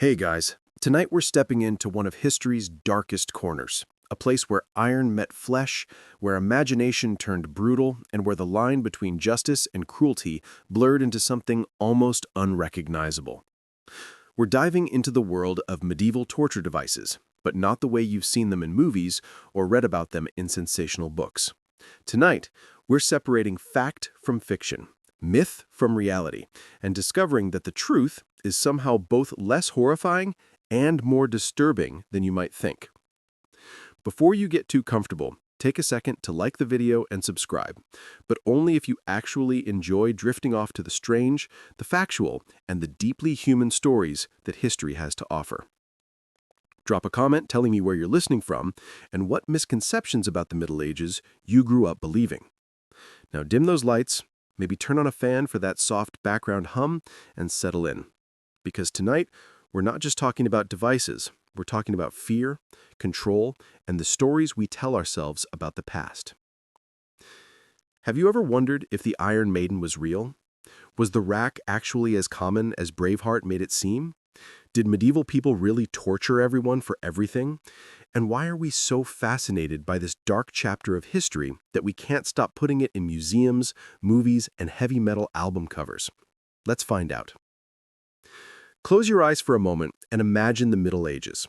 Hey guys, tonight we're stepping into one of history's darkest corners, a place where iron met flesh, where imagination turned brutal, and where the line between justice and cruelty blurred into something almost unrecognizable. We're diving into the world of medieval torture devices, but not the way you've seen them in movies or read about them in sensational books. Tonight, we're separating fact from fiction, myth from reality, and discovering that the truth is somehow both less horrifying and more disturbing than you might think. Before you get too comfortable, take a second to like the video and subscribe, but only if you actually enjoy drifting off to the strange, the factual, and the deeply human stories that history has to offer. Drop a comment telling me where you're listening from and what misconceptions about the Middle Ages you grew up believing. Now dim those lights, maybe turn on a fan for that soft background hum, and settle in. Because tonight, we're not just talking about devices, we're talking about fear, control, and the stories we tell ourselves about the past. Have you ever wondered if the Iron Maiden was real? Was the rack actually as common as Braveheart made it seem? Did medieval people really torture everyone for everything? And why are we so fascinated by this dark chapter of history that we can't stop putting it in museums, movies, and heavy metal album covers? Let's find out. Close your eyes for a moment and imagine the Middle Ages.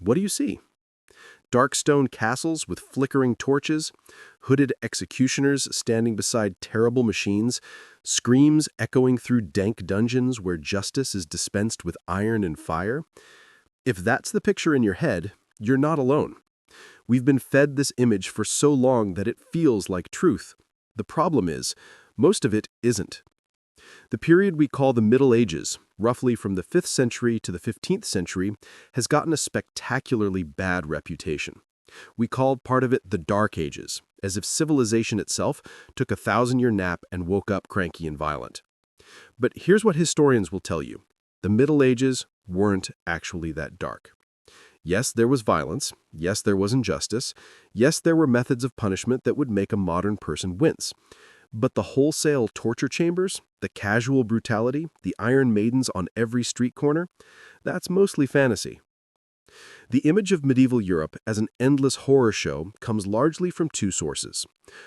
What do you see? Dark stone castles with flickering torches, hooded executioners standing beside terrible machines, screams echoing through dank dungeons where justice is dispensed with iron and fire. If that's the picture in your head, you're not alone. We've been fed this image for so long that it feels like truth. The problem is, most of it isn't. The period we call the Middle Ages, roughly from the 5th century to the 15th century, has gotten a spectacularly bad reputation. We called part of it the Dark Ages, as if civilization itself took a 1,000-year nap and woke up cranky and violent. But here's what historians will tell you. The Middle Ages weren't actually that dark. Yes, there was violence. Yes, there was injustice. Yes, there were methods of punishment that would make a modern person wince. But the wholesale torture chambers, the casual brutality, the Iron Maidens on every street corner, that's mostly fantasy. The image of medieval Europe as an endless horror show comes largely from two sources.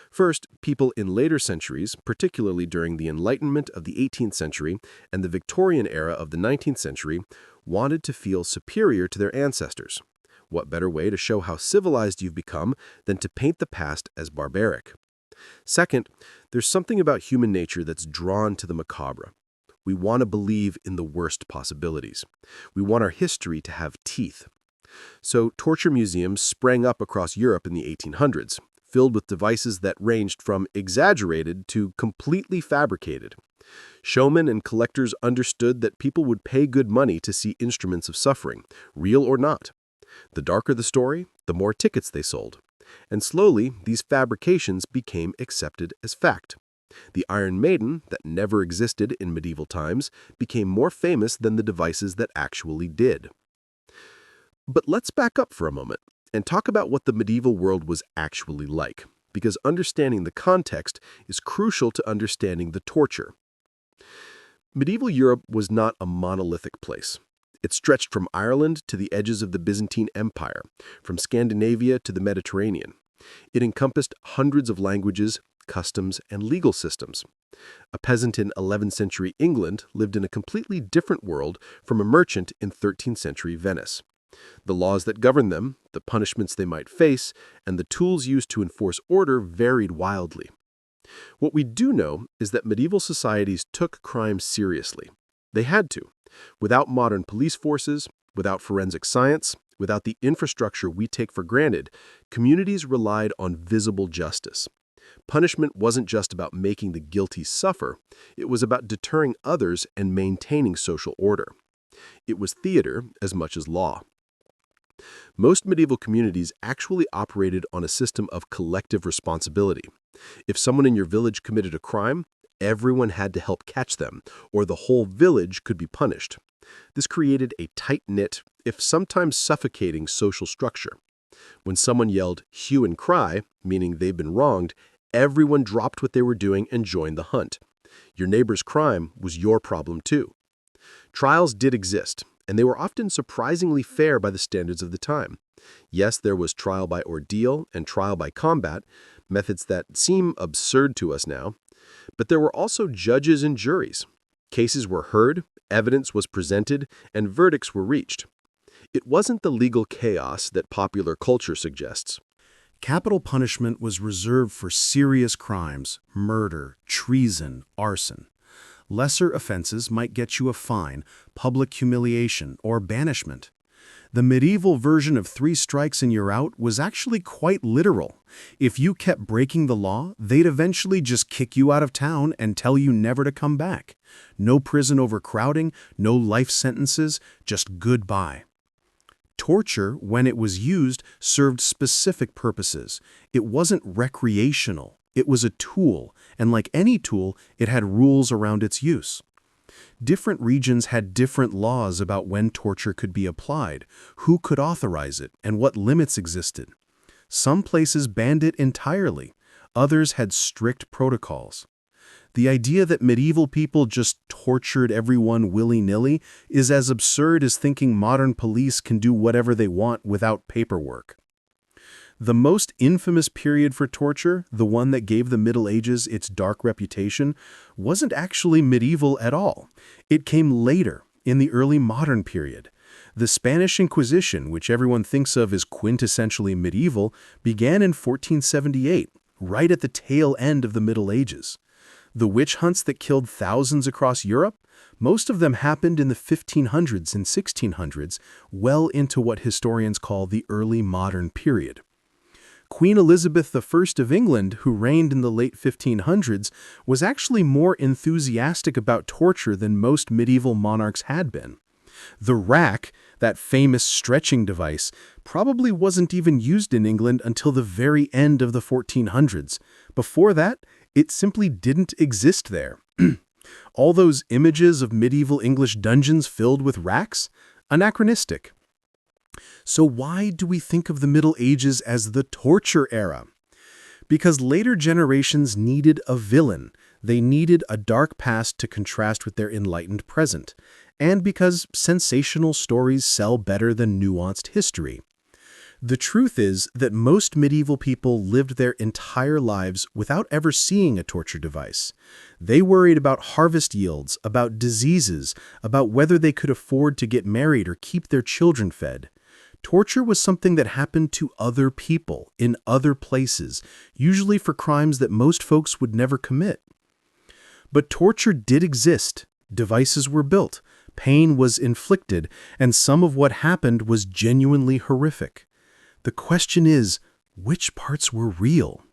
First, people in later centuries, particularly during the Enlightenment of the 18th century and the Victorian era of the 19th century, wanted to feel superior to their ancestors. What better way to show how civilized you've become than to paint the past as barbaric? Second, there's something about human nature that's drawn to the macabre. We want to believe in the worst possibilities. We want our history to have teeth. So torture museums sprang up across Europe in the 1800s, filled with devices that ranged from exaggerated to completely fabricated. Showmen and collectors understood that people would pay good money to see instruments of suffering, real or not. The darker the story, the more tickets they sold. And slowly, these fabrications became accepted as fact. The Iron Maiden, that never existed in medieval times, became more famous than the devices that actually did. But let's back up for a moment and talk about what the medieval world was actually like, because understanding the context is crucial to understanding the torture. Medieval Europe was not a monolithic place. It stretched from Ireland to the edges of the Byzantine Empire, from Scandinavia to the Mediterranean. It encompassed hundreds of languages, customs, and legal systems. A peasant in 11th century England lived in a completely different world from a merchant in 13th century Venice. The laws that governed them, the punishments they might face, and the tools used to enforce order varied wildly. What we do know is that medieval societies took crime seriously. They had to. Without modern police forces, without forensic science, without the infrastructure we take for granted, communities relied on visible justice. Punishment wasn't just about making the guilty suffer, it was about deterring others and maintaining social order. It was theater as much as law. Most medieval communities actually operated on a system of collective responsibility. If someone in your village committed a crime, everyone had to help catch them, or the whole village could be punished. This created a tight-knit, if sometimes suffocating, social structure. When someone yelled hue and cry, meaning they've been wronged, everyone dropped what they were doing and joined the hunt. Your neighbor's crime was your problem too. Trials did exist, and they were often surprisingly fair by the standards of the time. Yes, there was trial by ordeal and trial by combat, methods that seem absurd to us now, but there were also judges and juries. Cases were heard, evidence was presented, and verdicts were reached. It wasn't the legal chaos that popular culture suggests. Capital punishment was reserved for serious crimes, murder, treason, arson. Lesser offenses might get you a fine, public humiliation, or banishment. The medieval version of 3 strikes and you're out was actually quite literal. If you kept breaking the law, they'd eventually just kick you out of town and tell you never to come back. No prison overcrowding, no life sentences, just goodbye. Torture, when it was used, served specific purposes. It wasn't recreational. It was a tool, and like any tool, it had rules around its use. Different regions had different laws about when torture could be applied, who could authorize it, and what limits existed. Some places banned it entirely. Others had strict protocols. The idea that medieval people just tortured everyone willy-nilly is as absurd as thinking modern police can do whatever they want without paperwork. The most infamous period for torture, the one that gave the Middle Ages its dark reputation, wasn't actually medieval at all. It came later, in the early modern period. The Spanish Inquisition, which everyone thinks of as quintessentially medieval, began in 1478, right at the tail end of the Middle Ages. The witch hunts that killed thousands across Europe, most of them happened in the 1500s and 1600s, well into what historians call the early modern period. Queen Elizabeth I of England, who reigned in the late 1500s, was actually more enthusiastic about torture than most medieval monarchs had been. The rack, that famous stretching device, probably wasn't even used in England until the very end of the 1400s. Before that, it simply didn't exist there. All those images of medieval English dungeons filled with racks? Anachronistic. So why do we think of the Middle Ages as the torture era? Because later generations needed a villain. They needed a dark past to contrast with their enlightened present. And because sensational stories sell better than nuanced history. The truth is that most medieval people lived their entire lives without ever seeing a torture device. They worried about harvest yields, about diseases, about whether they could afford to get married or keep their children fed. Torture was something that happened to other people, in other places, usually for crimes that most folks would never commit. But torture did exist. Devices were built, pain was inflicted, and some of what happened was genuinely horrific. The question is, which parts were real?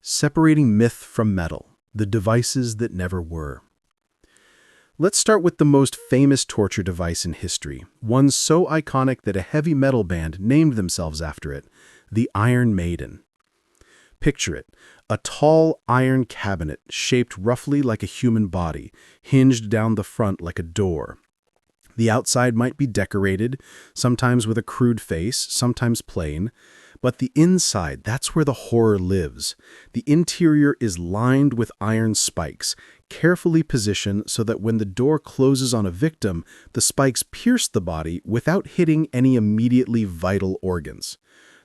Separating myth from metal, the devices that never were. Let's start with the most famous torture device in history, one so iconic that a heavy metal band named themselves after it, the Iron Maiden. Picture it, a tall iron cabinet shaped roughly like a human body, hinged down the front like a door. The outside might be decorated, sometimes with a crude face, sometimes plain, but the inside, that's where the horror lives. The interior is lined with iron spikes, carefully positioned so that when the door closes on a victim, the spikes pierce the body without hitting any immediately vital organs.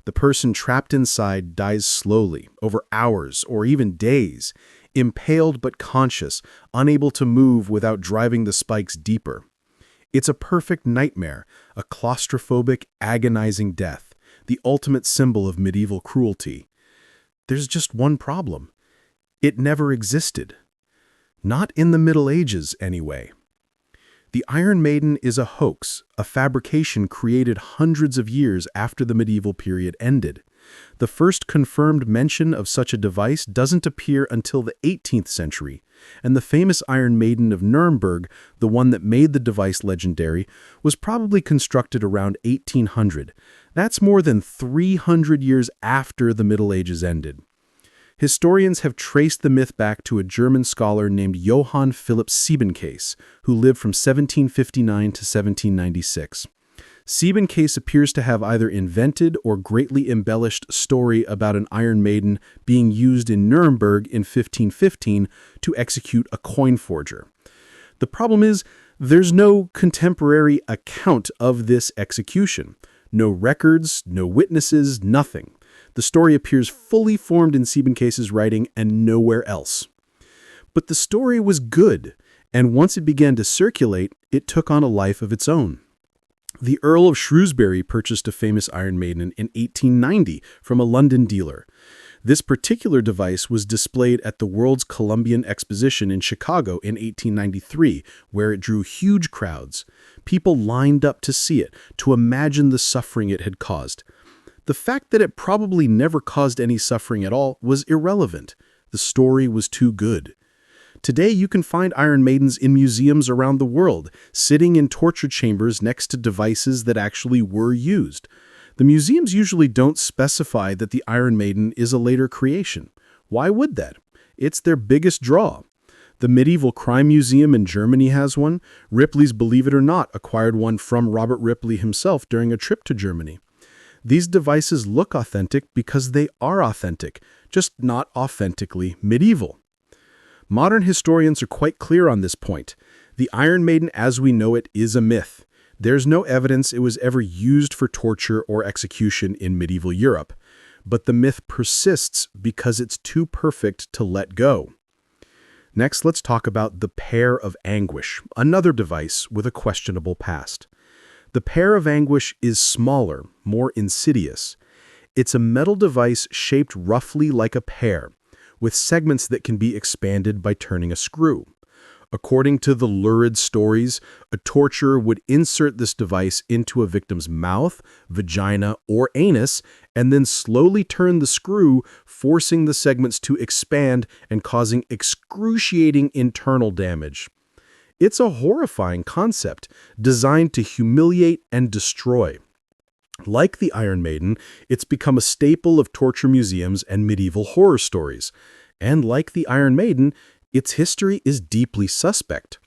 The person trapped inside dies slowly, over hours or even days, impaled but conscious, unable to move without driving the spikes deeper. It's a perfect nightmare, a claustrophobic, agonizing death, the ultimate symbol of medieval cruelty. There's just one problem. It never existed. Not in the Middle Ages, anyway. The Iron Maiden is a hoax, a fabrication created hundreds of years after the medieval period ended. The first confirmed mention of such a device doesn't appear until the 18th century, and the famous Iron Maiden of Nuremberg, the one that made the device legendary, was probably constructed around 1800. That's more than 300 years after the Middle Ages ended. Historians have traced the myth back to a German scholar named Johann Philipp Siebenkees, who lived from 1759 to 1796. Siebenkees appears to have either invented or greatly embellished a story about an Iron Maiden being used in Nuremberg in 1515 to execute a coin forger. The problem is, There's no contemporary account of this execution. No records, no witnesses, nothing. The story appears fully formed in Sibencase's writing and nowhere else. But the story was good, and once it began to circulate, it took on a life of its own. The Earl of Shrewsbury purchased a famous Iron Maiden in 1890 from a London dealer. This particular device was displayed at the World's Columbian Exposition in Chicago in 1893, where it drew huge crowds. People lined up to see it, to imagine the suffering it had caused. The fact that it probably never caused any suffering at all was irrelevant. The story was too good. Today, you can find Iron Maidens in museums around the world, sitting in torture chambers next to devices that actually were used. The museums usually don't specify that the Iron Maiden is a later creation. Why would that? It's their biggest draw. The Medieval Crime Museum in Germany has one. Ripley's Believe It or Not acquired one from Robert Ripley himself during a trip to Germany. These devices look authentic because they are authentic, just not authentically medieval. Modern historians are quite clear on this point. The Iron Maiden as we know it is a myth. There's no evidence it was ever used for torture or execution in medieval Europe, but the myth persists because it's too perfect to let go. Next, let's talk about the Pear of Anguish, another device with a questionable past. The Pear of Anguish is smaller, more insidious. It's a metal device shaped roughly like a pear, with segments that can be expanded by turning a screw. According to the lurid stories, a torturer would insert this device into a victim's mouth, vagina, or anus, and then slowly turn the screw, forcing the segments to expand and causing excruciating internal damage. It's a horrifying concept, designed to humiliate and destroy. Like the Iron Maiden, it's become a staple of torture museums and medieval horror stories. And like the Iron Maiden, its history is deeply suspect.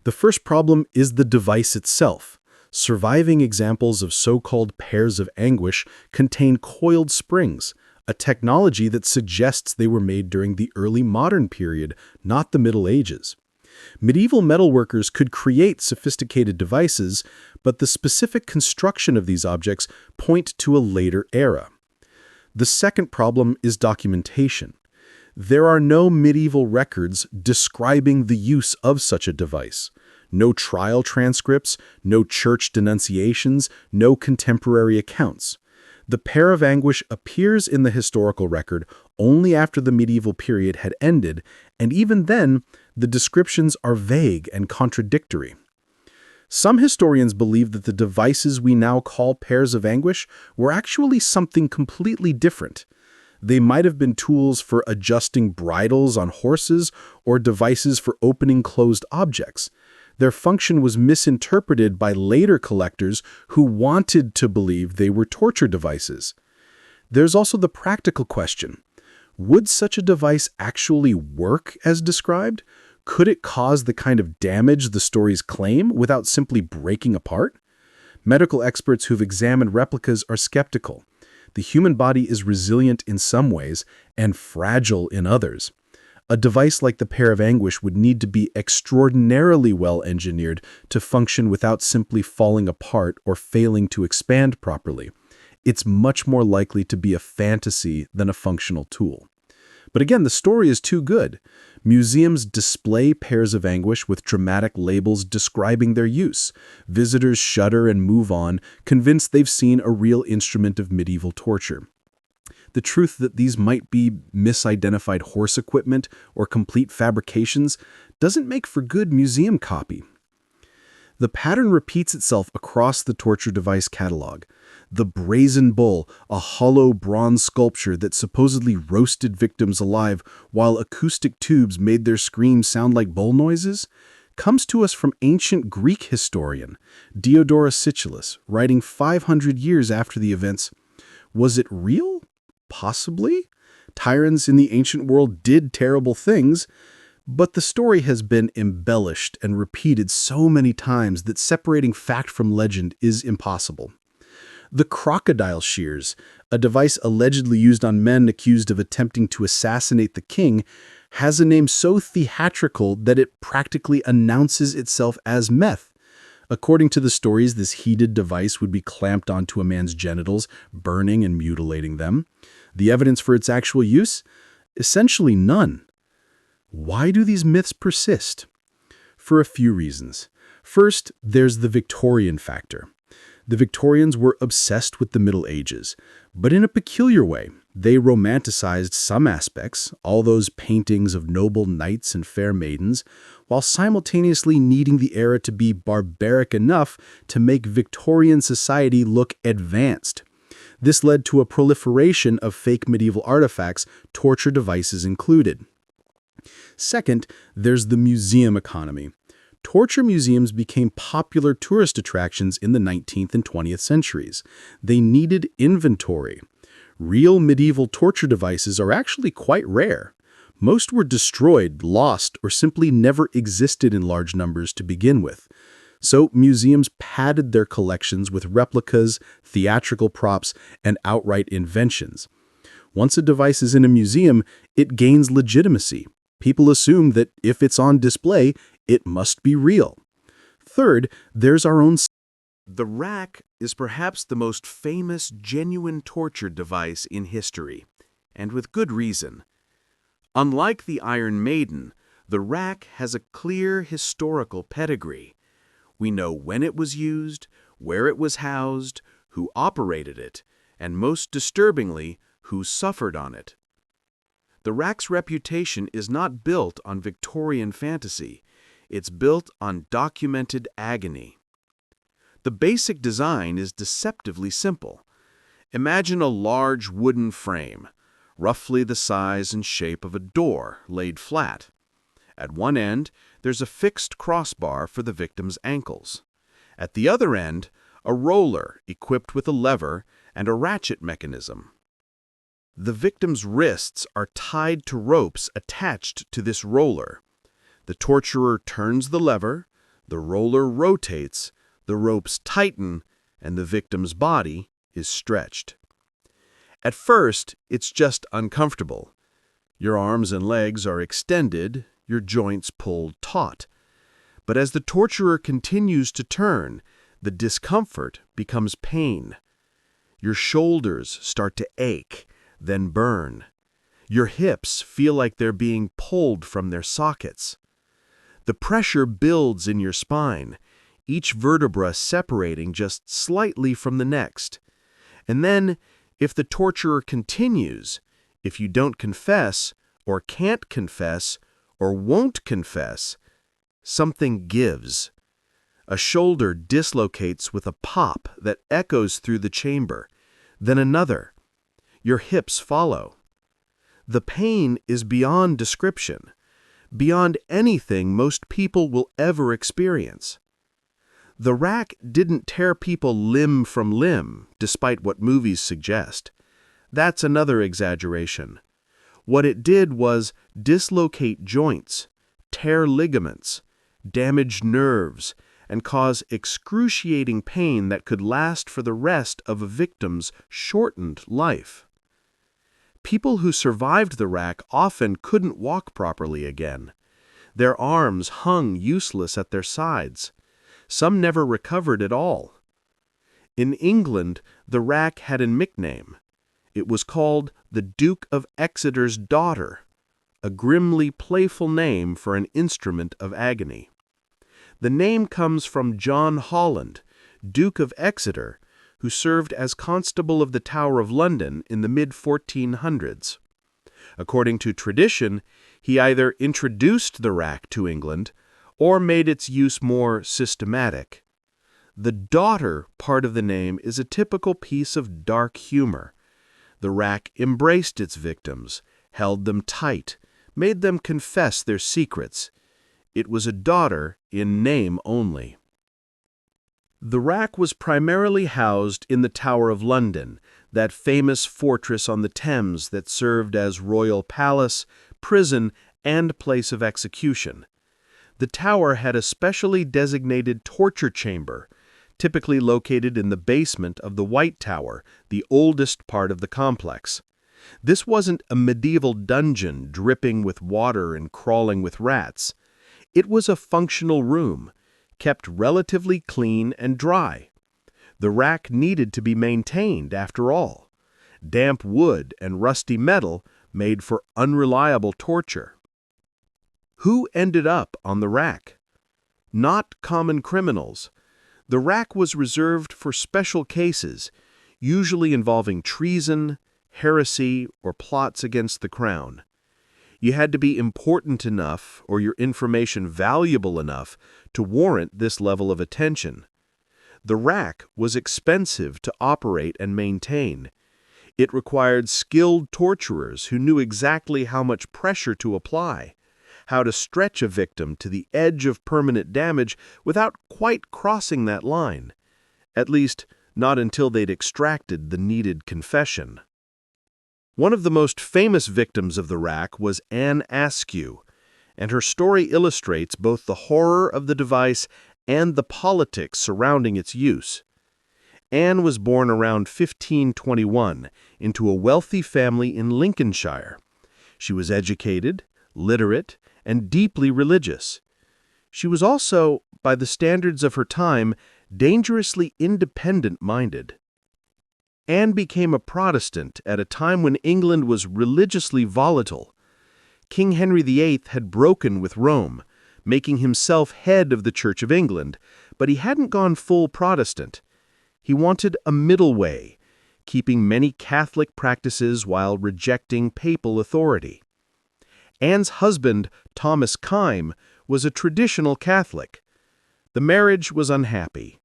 The first problem is the device itself. Surviving examples of so-called pairs of anguish contain coiled springs, a technology that suggests they were made during the early modern period, not the Middle Ages. Medieval metalworkers could create sophisticated devices, but the specific construction of these objects point to a later era. The second problem is documentation. There are no medieval records describing the use of such a device. No trial transcripts, no church denunciations, no contemporary accounts. The Pear of Anguish appears in the historical record only after the medieval period had ended, and even then, the descriptions are vague and contradictory. Some historians believe that the devices we now call pairs of anguish were actually something completely different. They might have been tools for adjusting bridles on horses or devices for opening closed objects. Their function was misinterpreted by later collectors who wanted to believe they were torture devices. There's also the practical question. Would such a device actually work as described? Could it cause the kind of damage the stories claim without simply breaking apart? Medical experts who've examined replicas are skeptical. The human body is resilient in some ways and fragile in others. A device like the Pear of Anguish would need to be extraordinarily well engineered to function without simply falling apart or failing to expand properly. It's much more likely to be a fantasy than a functional tool. But again, the story is too good. Museums display pairs of anguish with dramatic labels describing their use. Visitors shudder and move on, convinced they've seen a real instrument of medieval torture. The truth that these might be misidentified horse equipment or complete fabrications doesn't make for good museum copy. The pattern repeats itself across the torture device catalog. The brazen bull, a hollow bronze sculpture that supposedly roasted victims alive while acoustic tubes made their screams sound like bull noises, comes to us from ancient Greek historian Diodorus Siculus, writing 500 years after the events. Was it real? Possibly. Tyrants in the ancient world did terrible things, but the story has been embellished and repeated so many times that separating fact from legend is impossible. The crocodile shears, a device allegedly used on men accused of attempting to assassinate the king, has a name so theatrical that it practically announces itself as meth. According to the stories, this heated device would be clamped onto a man's genitals, burning and mutilating them. The evidence for its actual use? Essentially none. Why do these myths persist? For a few reasons. First, there's the Victorian factor. The Victorians were obsessed with the Middle Ages, but in a peculiar way. They romanticized some aspects, all those paintings of noble knights and fair maidens, while simultaneously needing the era to be barbaric enough to make Victorian society look advanced. This led to a proliferation of fake medieval artifacts, torture devices included. Second, there's the museum economy. Torture museums became popular tourist attractions in the 19th and 20th centuries. They needed inventory. Real medieval torture devices are actually quite rare. Most were destroyed, lost, or simply never existed in large numbers to begin with. So museums padded their collections with replicas, theatrical props, and outright inventions. Once a device is in a museum, it gains legitimacy. People assume that if it's on display, it must be real. Third, there's our own. The rack is perhaps the most famous genuine torture device in history, and with good reason. Unlike the Iron Maiden, the rack has a clear historical pedigree. We know when it was used, where it was housed, who operated it, and most disturbingly, who suffered on it. The rack's reputation is not built on Victorian fantasy. It's built on documented agony. The basic design is deceptively simple. Imagine a large wooden frame, roughly the size and shape of a door, laid flat. At one end, there's a fixed crossbar for the victim's ankles. At the other end, a roller equipped with a lever and a ratchet mechanism. The victim's wrists are tied to ropes attached to this roller. The torturer turns the lever, the roller rotates, the ropes tighten, and the victim's body is stretched. At first, it's just uncomfortable. Your arms and legs are extended, your joints pulled taut. But as the torturer continues to turn, the discomfort becomes pain. Your shoulders start to ache, then burn. Your hips feel like they're being pulled from their sockets. The pressure builds in your spine, each vertebra separating just slightly from the next. And then, if the torturer continues, if you don't confess, or can't confess, or won't confess, something gives. A shoulder dislocates with a pop that echoes through the chamber, then another. Your hips follow. The pain is beyond description, beyond anything most people will ever experience. The rack didn't tear people limb from limb, despite what movies suggest. That's another exaggeration. What it did was dislocate joints, tear ligaments, damage nerves, and cause excruciating pain that could last for the rest of a victim's shortened life. People who survived the rack often couldn't walk properly again. Their arms hung useless at their sides. Some never recovered at all. In England, the rack had a nickname. It was called the Duke of Exeter's Daughter, a grimly playful name for an instrument of agony. The name comes from John Holland, Duke of Exeter, who served as Constable of the Tower of London in the mid-1400s. According to tradition, he either introduced the rack to England or made its use more systematic. The daughter part of the name is a typical piece of dark humor. The rack embraced its victims, held them tight, made them confess their secrets. It was a daughter in name only. The rack was primarily housed in the Tower of London, that famous fortress on the Thames that served as royal palace, prison, and place of execution. The tower had a specially designated torture chamber, typically located in the basement of the White Tower, the oldest part of the complex. This wasn't a medieval dungeon dripping with water and crawling with rats. It was a functional room, kept relatively clean and dry. The rack needed to be maintained, after all. Damp wood and rusty metal made for unreliable torture. Who ended up on the rack? Not common criminals. The rack was reserved for special cases, usually involving treason, heresy, or plots against the crown. You had to be important enough or your information valuable enough to warrant this level of attention. The rack was expensive to operate and maintain. It required skilled torturers who knew exactly how much pressure to apply, how to stretch a victim to the edge of permanent damage without quite crossing that line, at least not until they'd extracted the needed confession. One of the most famous victims of the rack was Anne Askew, and her story illustrates both the horror of the device and the politics surrounding its use. Anne was born around 1521 into a wealthy family in Lincolnshire. She was educated, literate, and deeply religious. She was also, by the standards of her time, dangerously independent-minded. Anne became a Protestant at a time when England was religiously volatile. King Henry VIII had broken with Rome, making himself head of the Church of England, but he hadn't gone full Protestant. He wanted a middle way, keeping many Catholic practices while rejecting papal authority. Anne's husband, Thomas Kyme, was a traditional Catholic. The marriage was unhappy.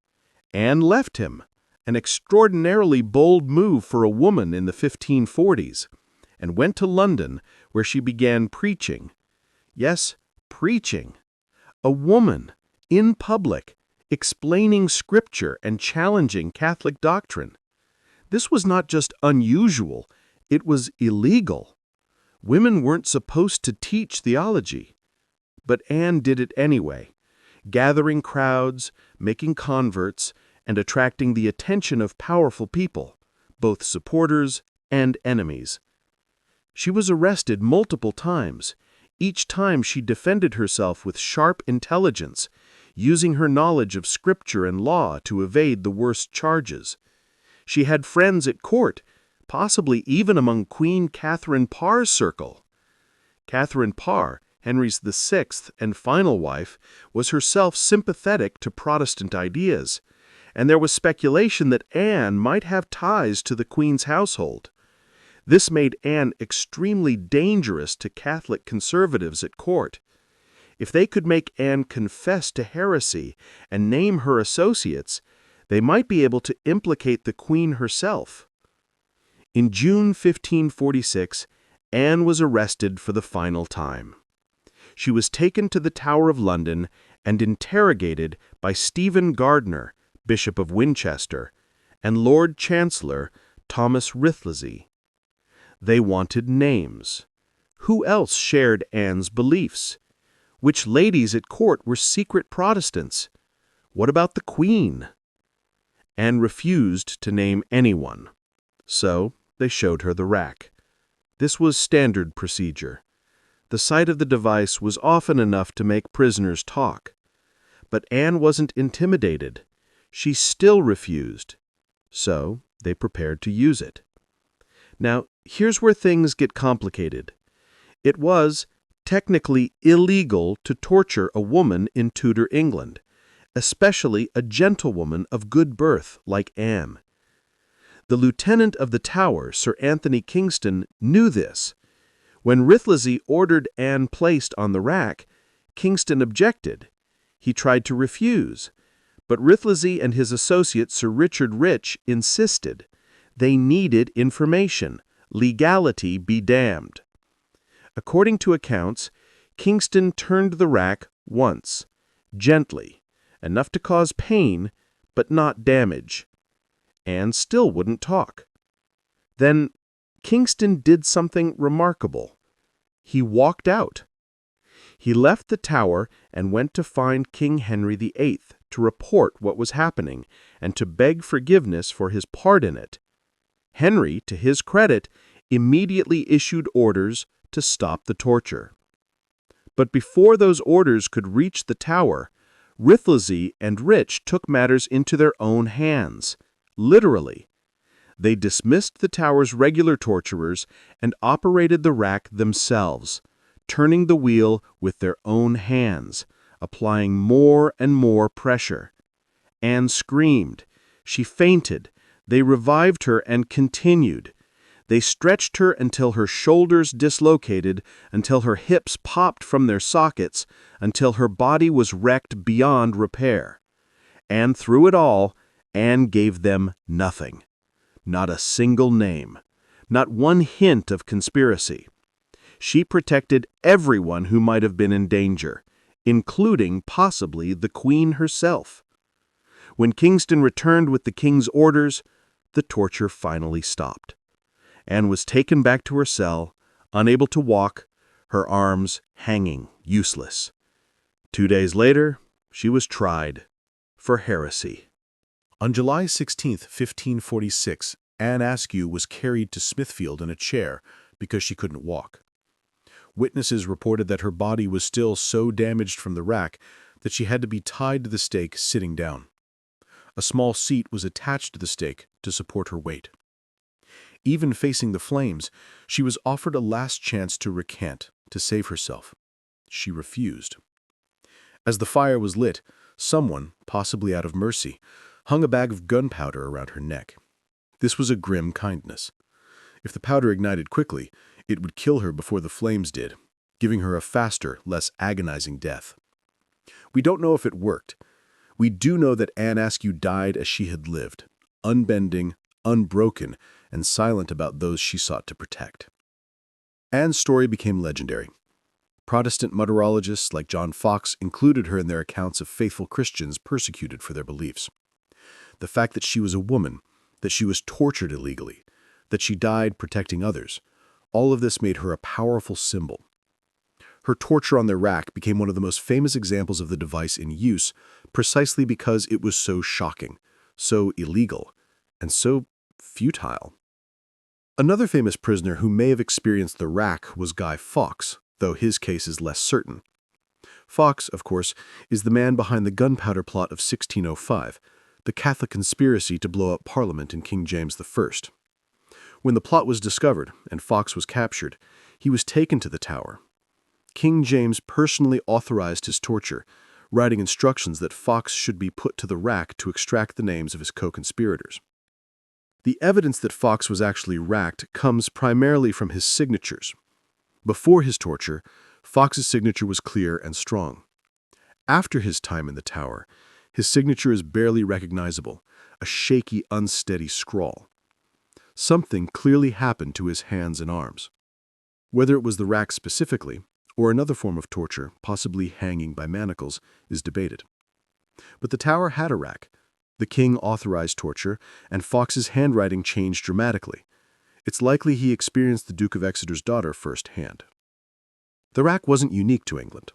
Anne left him, an extraordinarily bold move for a woman in the 1540s, and went to London, where she began preaching. Yes, preaching. A woman, in public, explaining Scripture and challenging Catholic doctrine. This was not just unusual, it was illegal. Women weren't supposed to teach theology. But Anne did it anyway, gathering crowds, making converts, and attracting the attention of powerful people, both supporters and enemies. She was arrested multiple times. Each time she defended herself with sharp intelligence, using her knowledge of Scripture and law to evade the worst charges. She had friends at court, possibly even among Queen Catherine Parr's circle. Catherine Parr, Henry's sixth and final wife, was herself sympathetic to Protestant ideas, and there was speculation that Anne might have ties to the Queen's household. This made Anne extremely dangerous to Catholic conservatives at court. If they could make Anne confess to heresy and name her associates, they might be able to implicate the Queen herself. In June 1546, Anne was arrested for the final time. She was taken to the Tower of London and interrogated by Stephen Gardiner, Bishop of Winchester, and Lord Chancellor Thomas Wriothesley. They wanted names. Who else shared Anne's beliefs? Which ladies at court were secret Protestants? What about the Queen? Anne refused to name anyone. So they showed her the rack. This was standard procedure. The sight of the device was often enough to make prisoners talk. But Anne wasn't intimidated. She still refused. So they prepared to use it. Now, here's where things get complicated. It was technically illegal to torture a woman in Tudor England, especially a gentlewoman of good birth like Anne. The lieutenant of the Tower, Sir Anthony Kingston, knew this. When Wriothesley ordered Anne placed on the rack, Kingston objected. He tried to refuse, but Wriothesley and his associate Sir Richard Rich insisted. They needed information. Legality be damned. According to accounts, Kingston turned the rack once, gently, enough to cause pain, but not damage. Anne still wouldn't talk. Then Kingston did something remarkable. He walked out. He left the Tower and went to find King Henry VIII to report what was happening and to beg forgiveness for his part in it. Henry, to his credit, immediately issued orders to stop the torture. But before those orders could reach the tower, Rithlesey and Rich took matters into their own hands, literally. They dismissed the tower's regular torturers and operated the rack themselves, turning the wheel with their own hands, applying more and more pressure. Anne screamed. She fainted. They revived her and continued. They stretched her until her shoulders dislocated, until her hips popped from their sockets, until her body was wrecked beyond repair. And through it all, Anne gave them nothing. Not a single name. Not one hint of conspiracy. She protected everyone who might have been in danger, including possibly the Queen herself. When Kingston returned with the king's orders, the torture finally stopped. Anne was taken back to her cell, unable to walk, her arms hanging useless. 2 days later, she was tried for heresy. On July 16, 1546, Anne Askew was carried to Smithfield in a chair because she couldn't walk. Witnesses reported that her body was still so damaged from the rack that she had to be tied to the stake sitting down. A small seat was attached to the stake to support her weight. Even facing the flames, she was offered a last chance to recant, to save herself. She refused. As the fire was lit, someone, possibly out of mercy, hung a bag of gunpowder around her neck. This was a grim kindness. If the powder ignited quickly, it would kill her before the flames did, giving her a faster, less agonizing death. We don't know if it worked. We do know that Anne Askew died as she had lived, unbending, unbroken, and silent about those she sought to protect. Anne's story became legendary. Protestant martyrologists like John Foxe included her in their accounts of faithful Christians persecuted for their beliefs. The fact that she was a woman, that she was tortured illegally, that she died protecting others, all of this made her a powerful symbol. Her torture on the rack became one of the most famous examples of the device in use precisely because it was so shocking, so illegal, and so futile. Another famous prisoner who may have experienced the rack was Guy Fawkes, though his case is less certain. Fawkes, of course, is the man behind the gunpowder plot of 1605, the Catholic conspiracy to blow up Parliament in King James I. When the plot was discovered and Fawkes was captured, he was taken to the Tower. King James personally authorized his torture, writing instructions that Fawkes should be put to the rack to extract the names of his co-conspirators. The evidence that Fawkes was actually racked comes primarily from his signatures. Before his torture, Fawkes' signature was clear and strong. After his time in the Tower, his signature is barely recognizable, a shaky, unsteady scrawl. Something clearly happened to his hands and arms. Whether it was the rack specifically, or another form of torture, possibly hanging by manacles, is debated. But the Tower had a rack. The king authorized torture, and Fawkes' handwriting changed dramatically. It's likely he experienced the Duke of Exeter's daughter firsthand. The rack wasn't unique to England.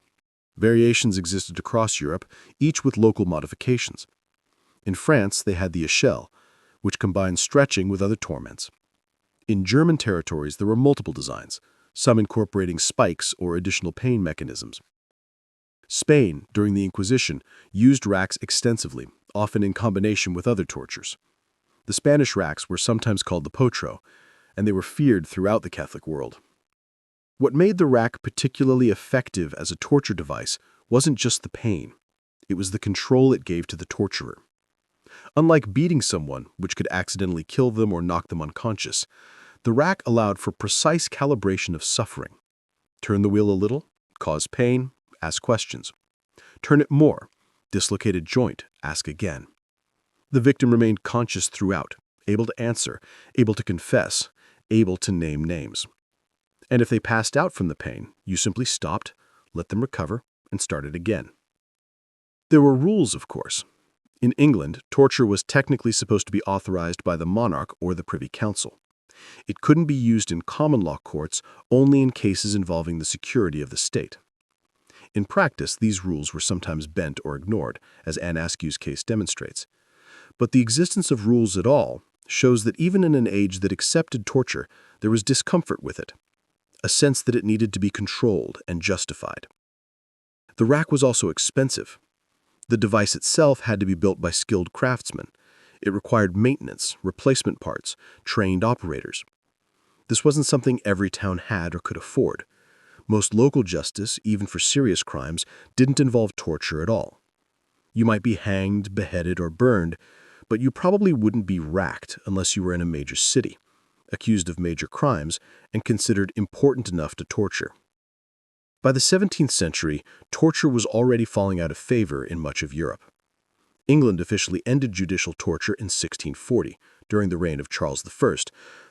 Variations existed across Europe, each with local modifications. In France, they had the échelle, which combined stretching with other torments. In German territories, there were multiple designs, some incorporating spikes or additional pain mechanisms. Spain, during the Inquisition, used racks extensively, often in combination with other tortures. The Spanish racks were sometimes called the potro, and they were feared throughout the Catholic world. What made the rack particularly effective as a torture device wasn't just the pain. It was the control it gave to the torturer. Unlike beating someone, which could accidentally kill them or knock them unconscious, the rack allowed for precise calibration of suffering. Turn the wheel a little, cause pain, ask questions. Turn it more, dislocated joint, ask again. The victim remained conscious throughout, able to answer, able to confess, able to name names. And if they passed out from the pain, you simply stopped, let them recover, and started again. There were rules, of course. In England, torture was technically supposed to be authorized by the monarch or the Privy Council. It couldn't be used in common law courts only in cases involving the security of the state. In practice, these rules were sometimes bent or ignored, as Anne Askew's case demonstrates. But the existence of rules at all shows that even in an age that accepted torture, there was discomfort with it, a sense that it needed to be controlled and justified. The rack was also expensive. The device itself had to be built by skilled craftsmen. It required maintenance, replacement parts, trained operators. This wasn't something every town had or could afford. Most local justice, even for serious crimes, didn't involve torture at all. You might be hanged, beheaded, or burned, but you probably wouldn't be racked unless you were in a major city, accused of major crimes, and considered important enough to torture. By the 17th century, torture was already falling out of favor in much of Europe. England officially ended judicial torture in 1640, during the reign of Charles I,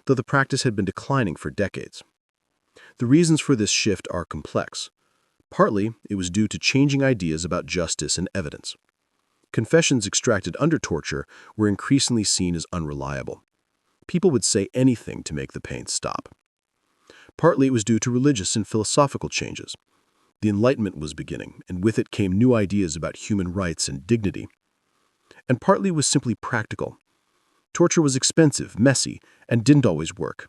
though the practice had been declining for decades. The reasons for this shift are complex. Partly, it was due to changing ideas about justice and evidence. Confessions extracted under torture were increasingly seen as unreliable. People would say anything to make the pain stop. Partly, it was due to religious and philosophical changes. The Enlightenment was beginning, and with it came new ideas about human rights and dignity. And partly it was simply practical. Torture was expensive, messy, and didn't always work.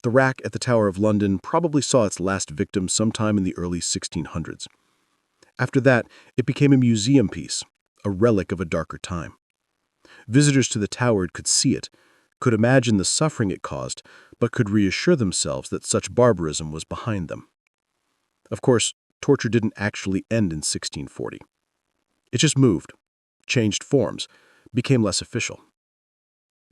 The rack at the Tower of London probably saw its last victim sometime in the early 1600s. After that, it became a museum piece, a relic of a darker time. Visitors to the tower could see it, could imagine the suffering it caused, but could reassure themselves that such barbarism was behind them. Of course, torture didn't actually end in 1640. It just moved, changed forms, became less official.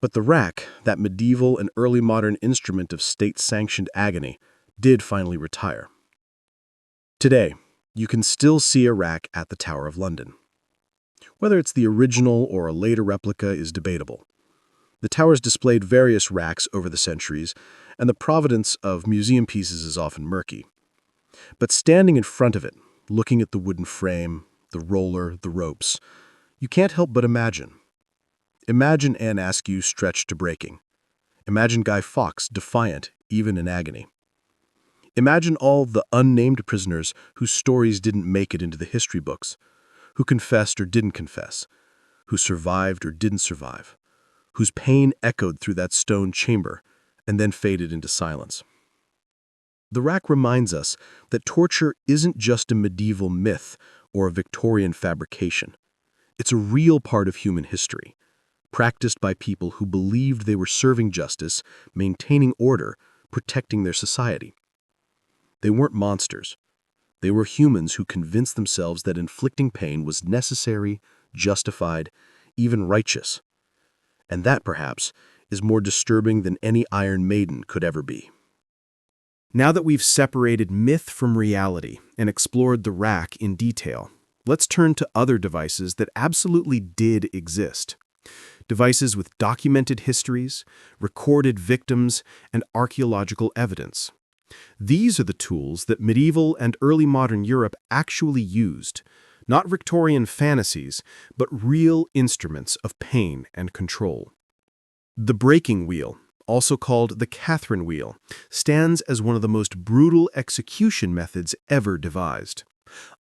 But the rack, that medieval and early modern instrument of state-sanctioned agony, did finally retire. Today, you can still see a rack at the Tower of London. Whether it's the original or a later replica is debatable. The tower's displayed various racks over the centuries, and the provenance of museum pieces is often murky. But standing in front of it, looking at the wooden frame, the roller, the ropes, you can't help but imagine. Imagine Anne Askew stretched to breaking. Imagine Guy Fawkes defiant, even in agony. Imagine all the unnamed prisoners whose stories didn't make it into the history books, who confessed or didn't confess, who survived or didn't survive, whose pain echoed through that stone chamber and then faded into silence. The rack reminds us that torture isn't just a medieval myth or a Victorian fabrication. It's a real part of human history, practiced by people who believed they were serving justice, maintaining order, protecting their society. They weren't monsters. They were humans who convinced themselves that inflicting pain was necessary, justified, even righteous. And that, perhaps, is more disturbing than any Iron Maiden could ever be. Now that we've separated myth from reality and explored the rack in detail, let's turn to other devices that absolutely did exist. Devices with documented histories, recorded victims, and archaeological evidence. These are the tools that medieval and early modern Europe actually used, not Victorian fantasies, but real instruments of pain and control. The breaking wheel, also called the Catherine wheel, stands as one of the most brutal execution methods ever devised.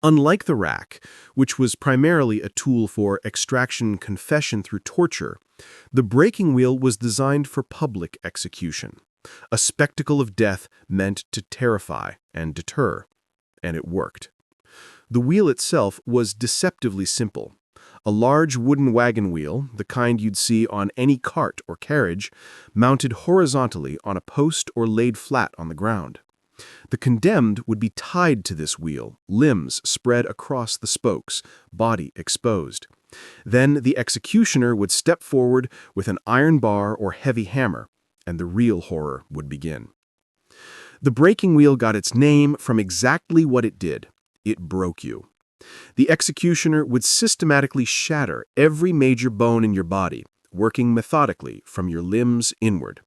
Unlike the rack, which was primarily a tool for extraction and confession through torture, the breaking wheel was designed for public execution, a spectacle of death meant to terrify and deter, and it worked. The wheel itself was deceptively simple. A large wooden wagon wheel, the kind you'd see on any cart or carriage, mounted horizontally on a post or laid flat on the ground. The condemned would be tied to this wheel, limbs spread across the spokes, body exposed. Then the executioner would step forward with an iron bar or heavy hammer, and the real horror would begin. The breaking wheel got its name from exactly what it did. It broke you. The executioner would systematically shatter every major bone in your body, working methodically from your limbs inward.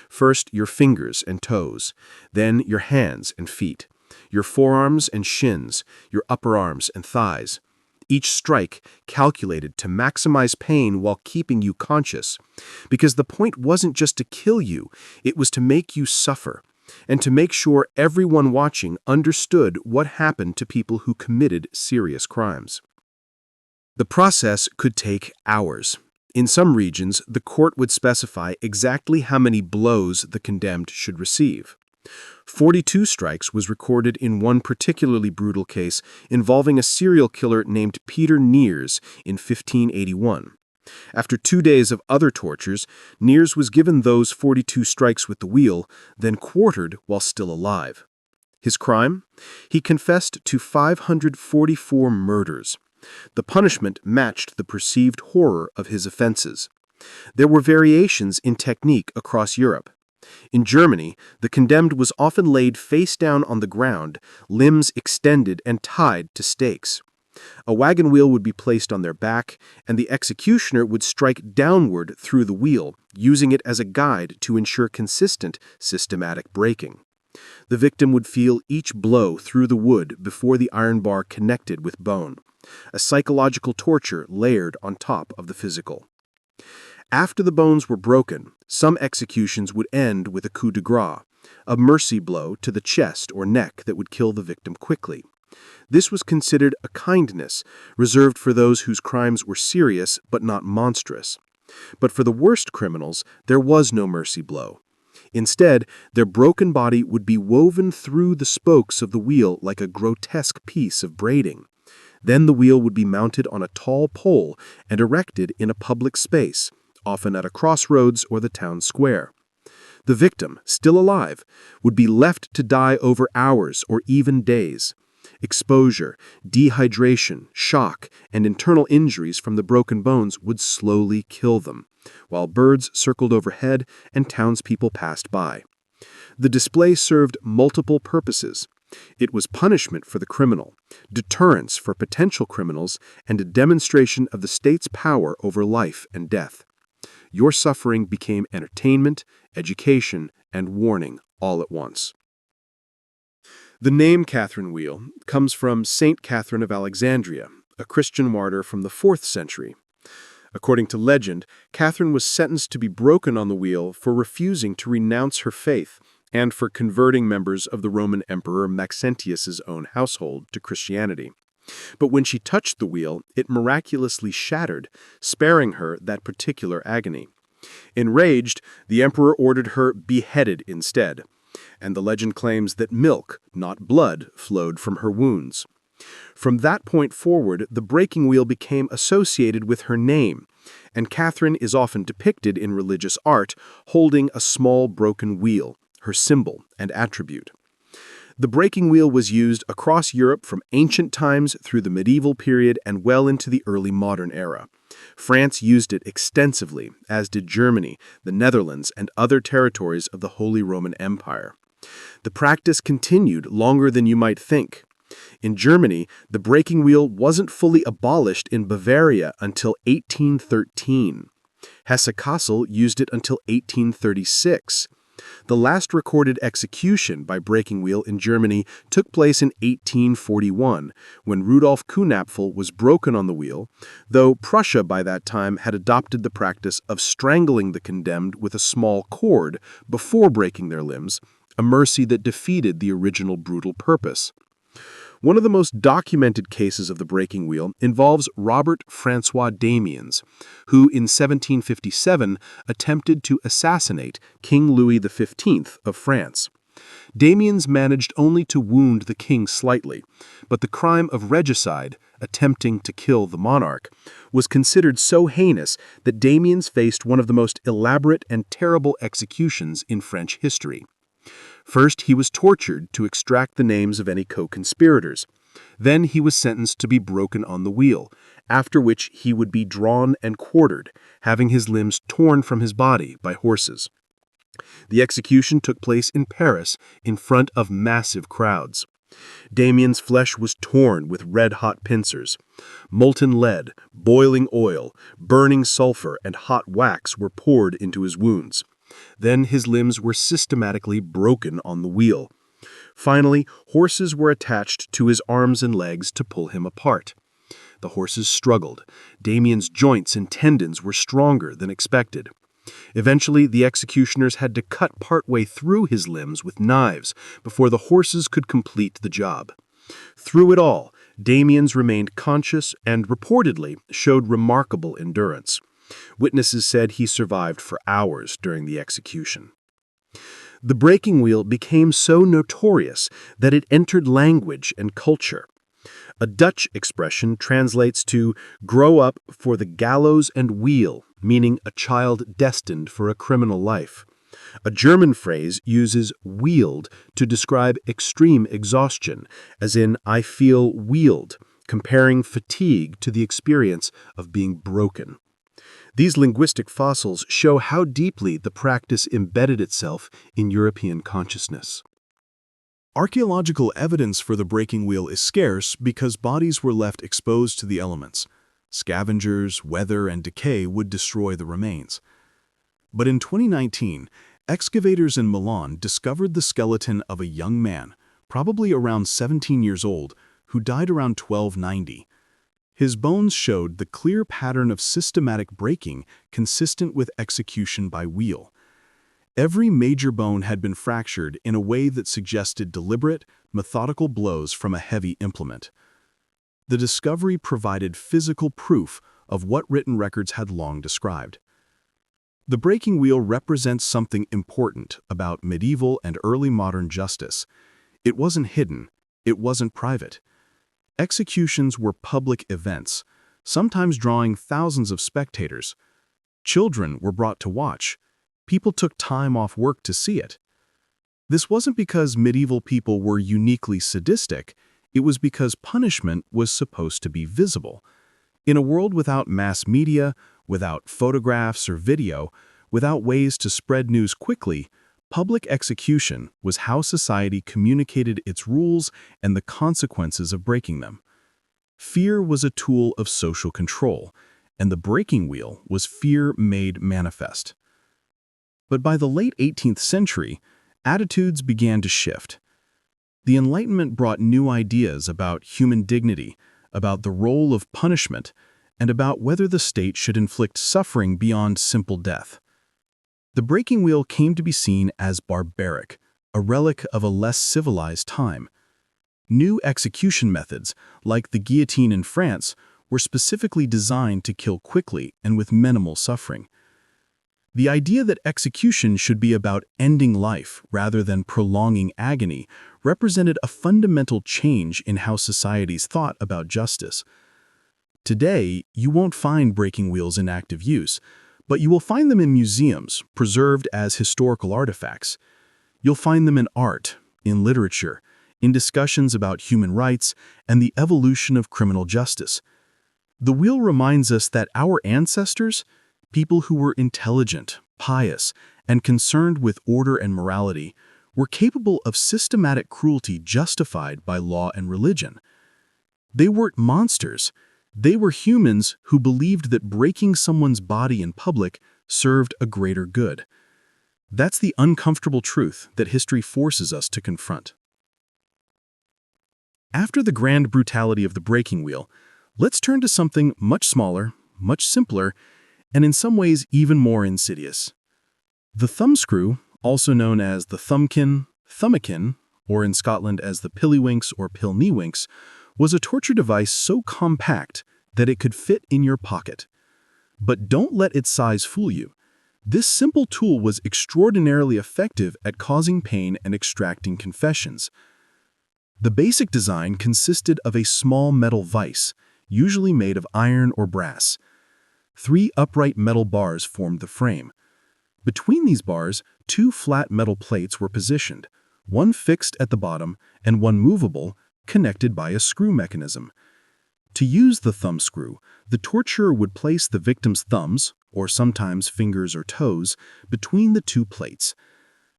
First, your fingers and toes, then your hands and feet, your forearms and shins, your upper arms and thighs. Each strike calculated to maximize pain while keeping you conscious. Because the point wasn't just to kill you, it was to make you suffer, and to make sure everyone watching understood what happened to people who committed serious crimes. The process could take hours. In some regions, the court would specify exactly how many blows the condemned should receive. 42 strikes was recorded in one particularly brutal case involving a serial killer named Peter Neers in 1581. After 2 days of other tortures, Neers was given those 42 strikes with the wheel, then quartered while still alive. His crime? He confessed to 544 murders. The punishment matched the perceived horror of his offenses. There were variations in technique across Europe. In Germany, the condemned was often laid face down on the ground, limbs extended and tied to stakes. A wagon wheel would be placed on their back, and the executioner would strike downward through the wheel, using it as a guide to ensure consistent, systematic braking. The victim would feel each blow through the wood before the iron bar connected with bone, a psychological torture layered on top of the physical. After the bones were broken, some executions would end with a coup de grace, a mercy blow to the chest or neck that would kill the victim quickly. This was considered a kindness reserved for those whose crimes were serious but not monstrous. But for the worst criminals, there was no mercy blow. Instead, their broken body would be woven through the spokes of the wheel like a grotesque piece of braiding. Then the wheel would be mounted on a tall pole and erected in a public space, often at a crossroads or the town square. The victim, still alive, would be left to die over hours or even days. Exposure, dehydration, shock, and internal injuries from the broken bones would slowly kill them, while birds circled overhead and townspeople passed by. The display served multiple purposes. It was punishment for the criminal, deterrence for potential criminals, and a demonstration of the state's power over life and death. Your suffering became entertainment, education, and warning all at once. The name Catherine Wheel comes from Saint Catherine of Alexandria, a Christian martyr from the 4th century. According to legend, Catherine was sentenced to be broken on the wheel for refusing to renounce her faith and for converting members of the Roman Emperor Maxentius's own household to Christianity. But when she touched the wheel, it miraculously shattered, sparing her that particular agony. Enraged, the emperor ordered her beheaded instead, and the legend claims that milk, not blood, flowed from her wounds. From that point forward, the breaking wheel became associated with her name, and Catherine is often depicted in religious art holding a small broken wheel, her symbol and attribute. The breaking wheel was used across Europe from ancient times through the medieval period and well into the early modern era. France used it extensively, as did Germany, the Netherlands, and other territories of the Holy Roman Empire. The practice continued longer than you might think. In Germany, the breaking wheel wasn't fully abolished in Bavaria until 1813. Hesse-Kassel used it until 1836. The last recorded execution by breaking wheel in Germany took place in 1841, when Rudolf Kunapfel was broken on the wheel, though Prussia by that time had adopted the practice of strangling the condemned with a small cord before breaking their limbs, a mercy that defeated the original brutal purpose. One of the most documented cases of the breaking wheel involves Robert Francois Damiens, who in 1757 attempted to assassinate King Louis XV of France. Damiens managed only to wound the king slightly, but the crime of regicide, attempting to kill the monarch, was considered so heinous that Damiens faced one of the most elaborate and terrible executions in French history. First, he was tortured to extract the names of any co-conspirators. Then he was sentenced to be broken on the wheel, after which he would be drawn and quartered, having his limbs torn from his body by horses. The execution took place in Paris in front of massive crowds. Damiens' flesh was torn with red-hot pincers. Molten lead, boiling oil, burning sulfur, and hot wax were poured into his wounds. Then his limbs were systematically broken on the wheel. Finally, horses were attached to his arms and legs to pull him apart. The horses struggled. Damiens' joints and tendons were stronger than expected. Eventually, the executioners had to cut partway through his limbs with knives before the horses could complete the job. Through it all, Damiens remained conscious and reportedly showed remarkable endurance. Witnesses said he survived for hours during the execution. The breaking wheel became so notorious that it entered language and culture. A Dutch expression translates to grow up for the gallows and wheel, meaning a child destined for a criminal life. A German phrase uses wheeled to describe extreme exhaustion, as in I feel wheeled, comparing fatigue to the experience of being broken. These linguistic fossils show how deeply the practice embedded itself in European consciousness. Archaeological evidence for the breaking wheel is scarce because bodies were left exposed to the elements. Scavengers, weather, and decay would destroy the remains. But in 2019, excavators in Milan discovered the skeleton of a young man, probably around 17 years old, who died around 1290. His bones showed the clear pattern of systematic breaking consistent with execution by wheel. Every major bone had been fractured in a way that suggested deliberate, methodical blows from a heavy implement. The discovery provided physical proof of what written records had long described. The breaking wheel represents something important about medieval and early modern justice. It wasn't hidden. It wasn't private. Executions were public events, sometimes drawing thousands of spectators. Children were brought to watch. People took time off work to see it. This wasn't because medieval people were uniquely sadistic. It was because punishment was supposed to be visible. In a world without mass media, without photographs or video, without ways to spread news quickly, public execution was how society communicated its rules and the consequences of breaking them. Fear was a tool of social control, and the breaking wheel was fear made manifest. But by the late 18th century, attitudes began to shift. The Enlightenment brought new ideas about human dignity, about the role of punishment, and about whether the state should inflict suffering beyond simple death. The breaking wheel came to be seen as barbaric, a relic of a less civilized time. New execution methods, like the guillotine in France, were specifically designed to kill quickly and with minimal suffering. The idea that execution should be about ending life rather than prolonging agony represented a fundamental change in how societies thought about justice. Today, you won't find breaking wheels in active use, but you will find them in museums, preserved as historical artifacts. You'll find them in art, in literature, in discussions about human rights and the evolution of criminal justice. The wheel reminds us that our ancestors, people who were intelligent, pious, and concerned with order and morality, were capable of systematic cruelty justified by law and religion. They weren't monsters. They were humans who believed that breaking someone's body in public served a greater good. That's the uncomfortable truth that history forces us to confront. After the grand brutality of the breaking wheel, let's turn to something much smaller, much simpler, and in some ways even more insidious. The thumbscrew, also known as the thumbkin, thumbikin, or in Scotland as the pillywinks or pilknee-winks, was a torture device so compact that it could fit in your pocket. But don't let its size fool you. This simple tool was extraordinarily effective at causing pain and extracting confessions. The basic design consisted of a small metal vise, usually made of iron or brass. 3 upright metal bars formed the frame. Between these bars, 2 flat metal plates were positioned, one fixed at the bottom and one movable, connected by a screw mechanism. To use the thumbscrew, the torturer would place the victim's thumbs, or sometimes fingers or toes, between the 2 plates.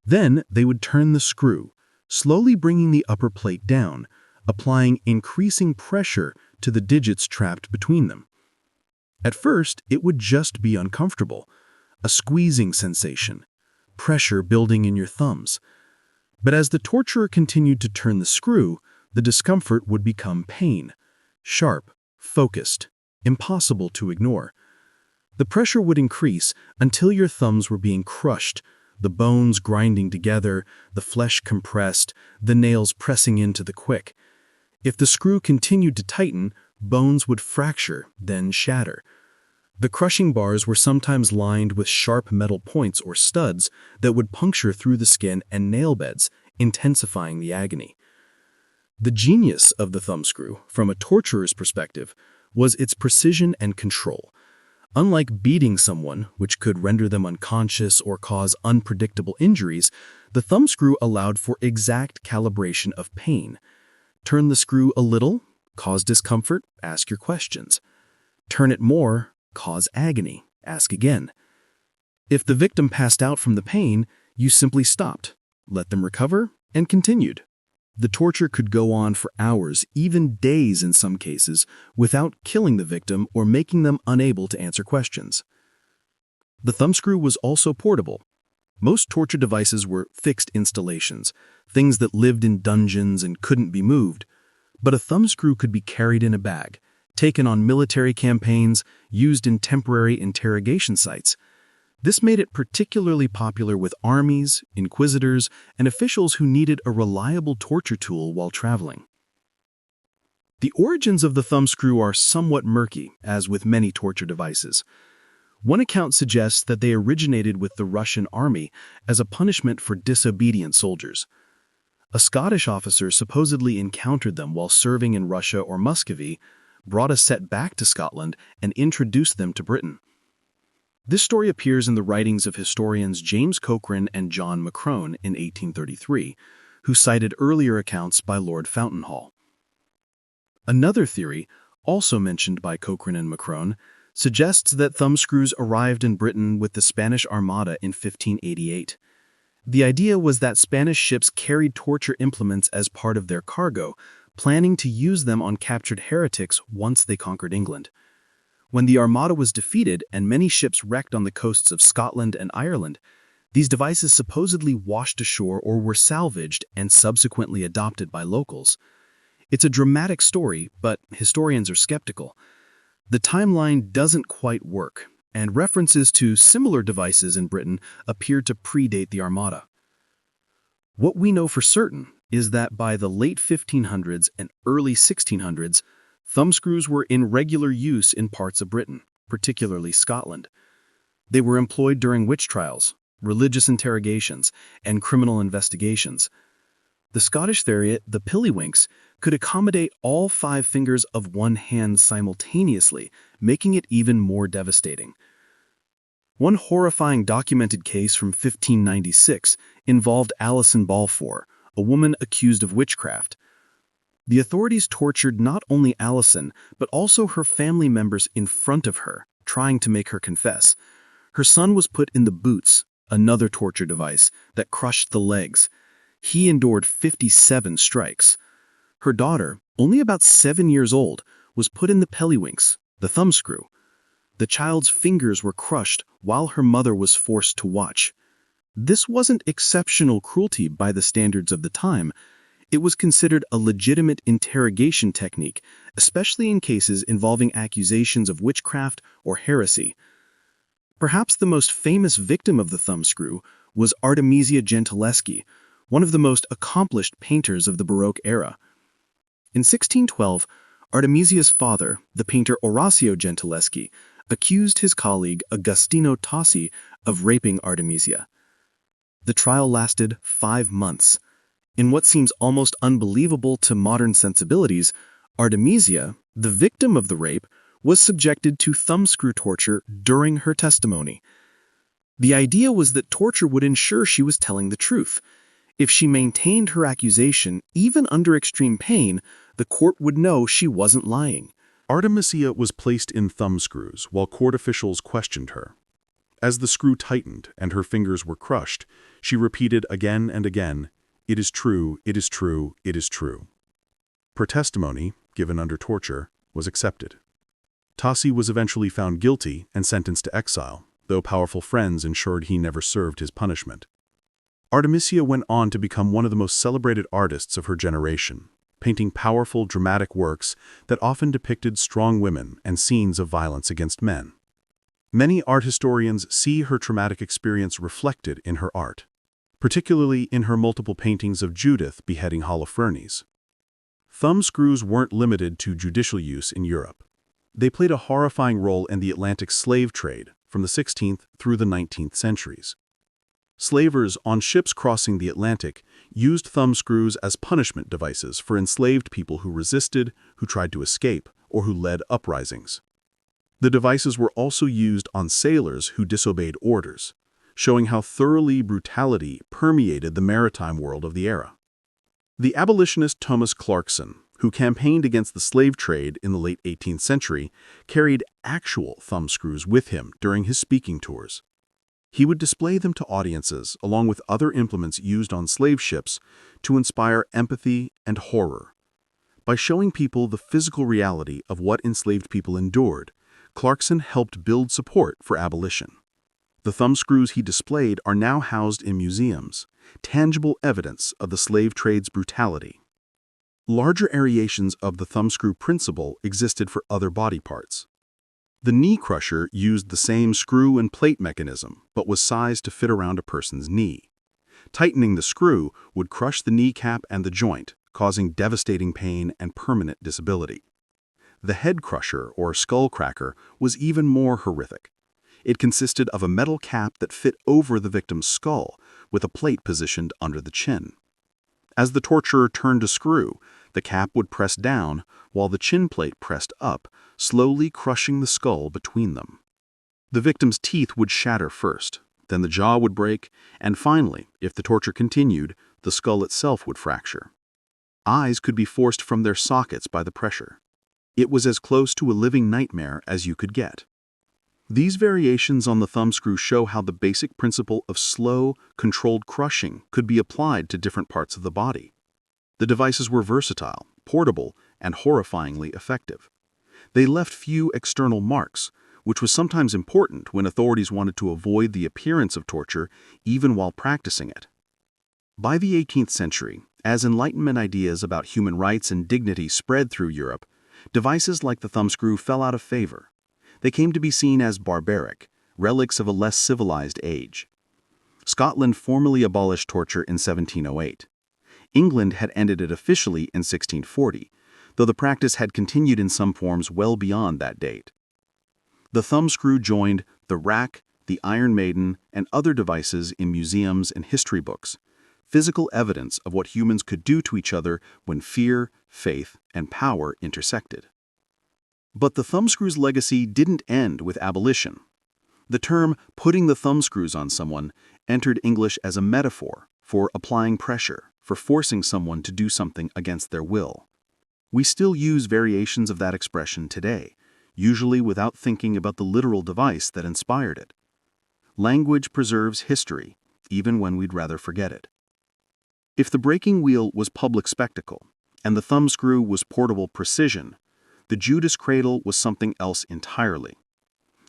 Then they would turn the screw, slowly bringing the upper plate down, applying increasing pressure to the digits trapped between them. At first, it would just be uncomfortable, a squeezing sensation, pressure building in your thumbs. But as the torturer continued to turn the screw, the discomfort would become pain, sharp, focused, impossible to ignore. The pressure would increase until your thumbs were being crushed, the bones grinding together, the flesh compressed, the nails pressing into the quick. If the screw continued to tighten, bones would fracture, then shatter. The crushing bars were sometimes lined with sharp metal points or studs that would puncture through the skin and nail beds, intensifying the agony. The genius of the thumbscrew, from a torturer's perspective, was its precision and control. Unlike beating someone, which could render them unconscious or cause unpredictable injuries, the thumbscrew allowed for exact calibration of pain. Turn the screw a little, cause discomfort, ask your questions. Turn it more, cause agony, ask again. If the victim passed out from the pain, you simply stopped, let them recover, and continued. The torture could go on for hours, even days in some cases, without killing the victim or making them unable to answer questions. The thumbscrew was also portable. Most torture devices were fixed installations, things that lived in dungeons and couldn't be moved. But a thumbscrew could be carried in a bag, taken on military campaigns, used in temporary interrogation sites. This made it particularly popular with armies, inquisitors, and officials who needed a reliable torture tool while traveling. The origins of the thumbscrew are somewhat murky, as with many torture devices. One account suggests that they originated with the Russian army as a punishment for disobedient soldiers. A Scottish officer supposedly encountered them while serving in Russia or Muscovy, brought a set back to Scotland, and introduced them to Britain. This story appears in the writings of historians James Cochrane and John Macrone in 1833, who cited earlier accounts by Lord Fountainhall. Another theory, also mentioned by Cochrane and Macrone, suggests that thumbscrews arrived in Britain with the Spanish Armada in 1588. The idea was that Spanish ships carried torture implements as part of their cargo, planning to use them on captured heretics once they conquered England. When the Armada was defeated and many ships wrecked on the coasts of Scotland and Ireland, these devices supposedly washed ashore or were salvaged and subsequently adopted by locals. It's a dramatic story, but historians are skeptical. The timeline doesn't quite work, and references to similar devices in Britain appear to predate the Armada. What we know for certain is that by the late 1500s and early 1600s, thumbscrews were in regular use in parts of Britain, particularly Scotland. They were employed during witch trials, religious interrogations, and criminal investigations. The Scottish theory, the pillywinks, could accommodate all 5 fingers of one hand simultaneously, making it even more devastating. One horrifying documented case from 1596 involved Alison Balfour, a woman accused of witchcraft. The authorities tortured not only Alison, but also her family members in front of her, trying to make her confess. Her son was put in the boots, another torture device, that crushed the legs. He endured 57 strikes. Her daughter, only about 7 years old, was put in the pellywinks, the thumbscrew. The child's fingers were crushed while her mother was forced to watch. This wasn't exceptional cruelty by the standards of the time. It was considered a legitimate interrogation technique, especially in cases involving accusations of witchcraft or heresy. Perhaps the most famous victim of the thumbscrew was Artemisia Gentileschi, one of the most accomplished painters of the Baroque era. In 1612, Artemisia's father, the painter Orazio Gentileschi, accused his colleague Agostino Tossi of raping Artemisia. The trial lasted 5 months. In what seems almost unbelievable to modern sensibilities, Artemisia, the victim of the rape, was subjected to thumbscrew torture during her testimony. The idea was that torture would ensure she was telling the truth. If she maintained her accusation, even under extreme pain, the court would know she wasn't lying. Artemisia was placed in thumbscrews while court officials questioned her. As the screw tightened and her fingers were crushed, she repeated again and again, "It is true, it is true, it is true." Her testimony, given under torture, was accepted. Tossi was eventually found guilty and sentenced to exile, though powerful friends ensured he never served his punishment. Artemisia went on to become one of the most celebrated artists of her generation, painting powerful, dramatic works that often depicted strong women and scenes of violence against men. Many art historians see her traumatic experience reflected in her art, particularly in her multiple paintings of Judith beheading Holofernes. Thumbscrews weren't limited to judicial use in Europe. They played a horrifying role in the Atlantic slave trade from the 16th through the 19th centuries. Slavers on ships crossing the Atlantic used thumbscrews as punishment devices for enslaved people who resisted, who tried to escape, or who led uprisings. The devices were also used on sailors who disobeyed orders, showing how thoroughly brutality permeated the maritime world of the era. The abolitionist Thomas Clarkson, who campaigned against the slave trade in the late 18th century, carried actual thumbscrews with him during his speaking tours. He would display them to audiences along with other implements used on slave ships to inspire empathy and horror. By showing people the physical reality of what enslaved people endured, Clarkson helped build support for abolition. The thumbscrews he displayed are now housed in museums, tangible evidence of the slave trade's brutality. Larger aerations of the thumbscrew principle existed for other body parts. The knee crusher used the same screw and plate mechanism, but was sized to fit around a person's knee. Tightening the screw would crush the kneecap and the joint, causing devastating pain and permanent disability. The head crusher, or skull cracker, was even more horrific. It consisted of a metal cap that fit over the victim's skull, with a plate positioned under the chin. As the torturer turned a screw, the cap would press down, while the chin plate pressed up, slowly crushing the skull between them. The victim's teeth would shatter first, then the jaw would break, and finally, if the torture continued, the skull itself would fracture. Eyes could be forced from their sockets by the pressure. It was as close to a living nightmare as you could get. These variations on the thumbscrew show how the basic principle of slow, controlled crushing could be applied to different parts of the body. The devices were versatile, portable, and horrifyingly effective. They left few external marks, which was sometimes important when authorities wanted to avoid the appearance of torture even while practicing it. By the 18th century, as Enlightenment ideas about human rights and dignity spread through Europe, devices like the thumbscrew fell out of favor. They came to be seen as barbaric, relics of a less civilized age. Scotland formally abolished torture in 1708. England had ended it officially in 1640, though the practice had continued in some forms well beyond that date. The thumbscrew joined the rack, the Iron Maiden, and other devices in museums and history books, physical evidence of what humans could do to each other when fear, faith, and power intersected. But the thumbscrew's legacy didn't end with abolition. The term putting the thumbscrews on someone entered English as a metaphor for applying pressure, for forcing someone to do something against their will. We still use variations of that expression today, usually without thinking about the literal device that inspired it. Language preserves history, even when we'd rather forget it. If the breaking wheel was public spectacle, and the thumbscrew was portable precision, the Judas cradle was something else entirely.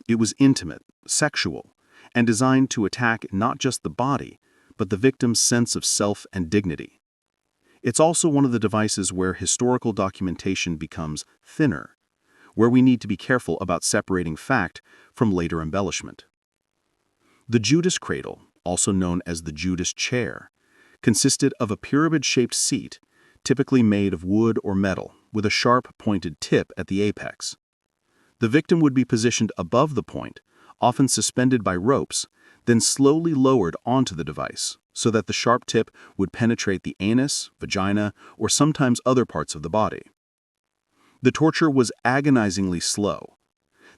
It was intimate, sexual, and designed to attack not just the body, but the victim's sense of self and dignity. It's also one of the devices where historical documentation becomes thinner, where we need to be careful about separating fact from later embellishment. The Judas cradle, also known as the Judas chair, consisted of a pyramid-shaped seat, typically made of wood or metal, with a sharp, pointed tip at the apex. The victim would be positioned above the point, often suspended by ropes, then slowly lowered onto the device, so that the sharp tip would penetrate the anus, vagina, or sometimes other parts of the body. The torture was agonizingly slow.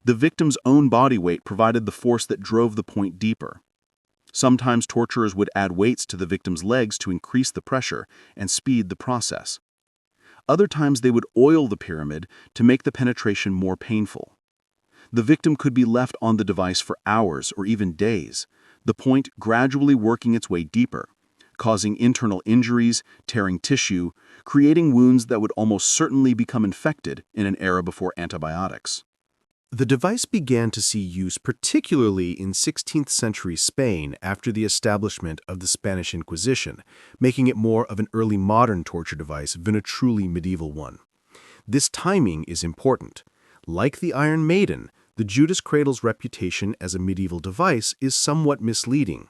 The victim's own body weight provided the force that drove the point deeper. Sometimes torturers would add weights to the victim's legs to increase the pressure and speed the process. Other times they would oil the pyramid to make the penetration more painful. The victim could be left on the device for hours or even days, the point gradually working its way deeper, causing internal injuries, tearing tissue, creating wounds that would almost certainly become infected in an era before antibiotics. The device began to see use particularly in 16th century Spain after the establishment of the Spanish Inquisition, making it more of an early modern torture device than a truly medieval one. This timing is important. Like the Iron Maiden, The Judas cradle's reputation as a medieval device is somewhat misleading.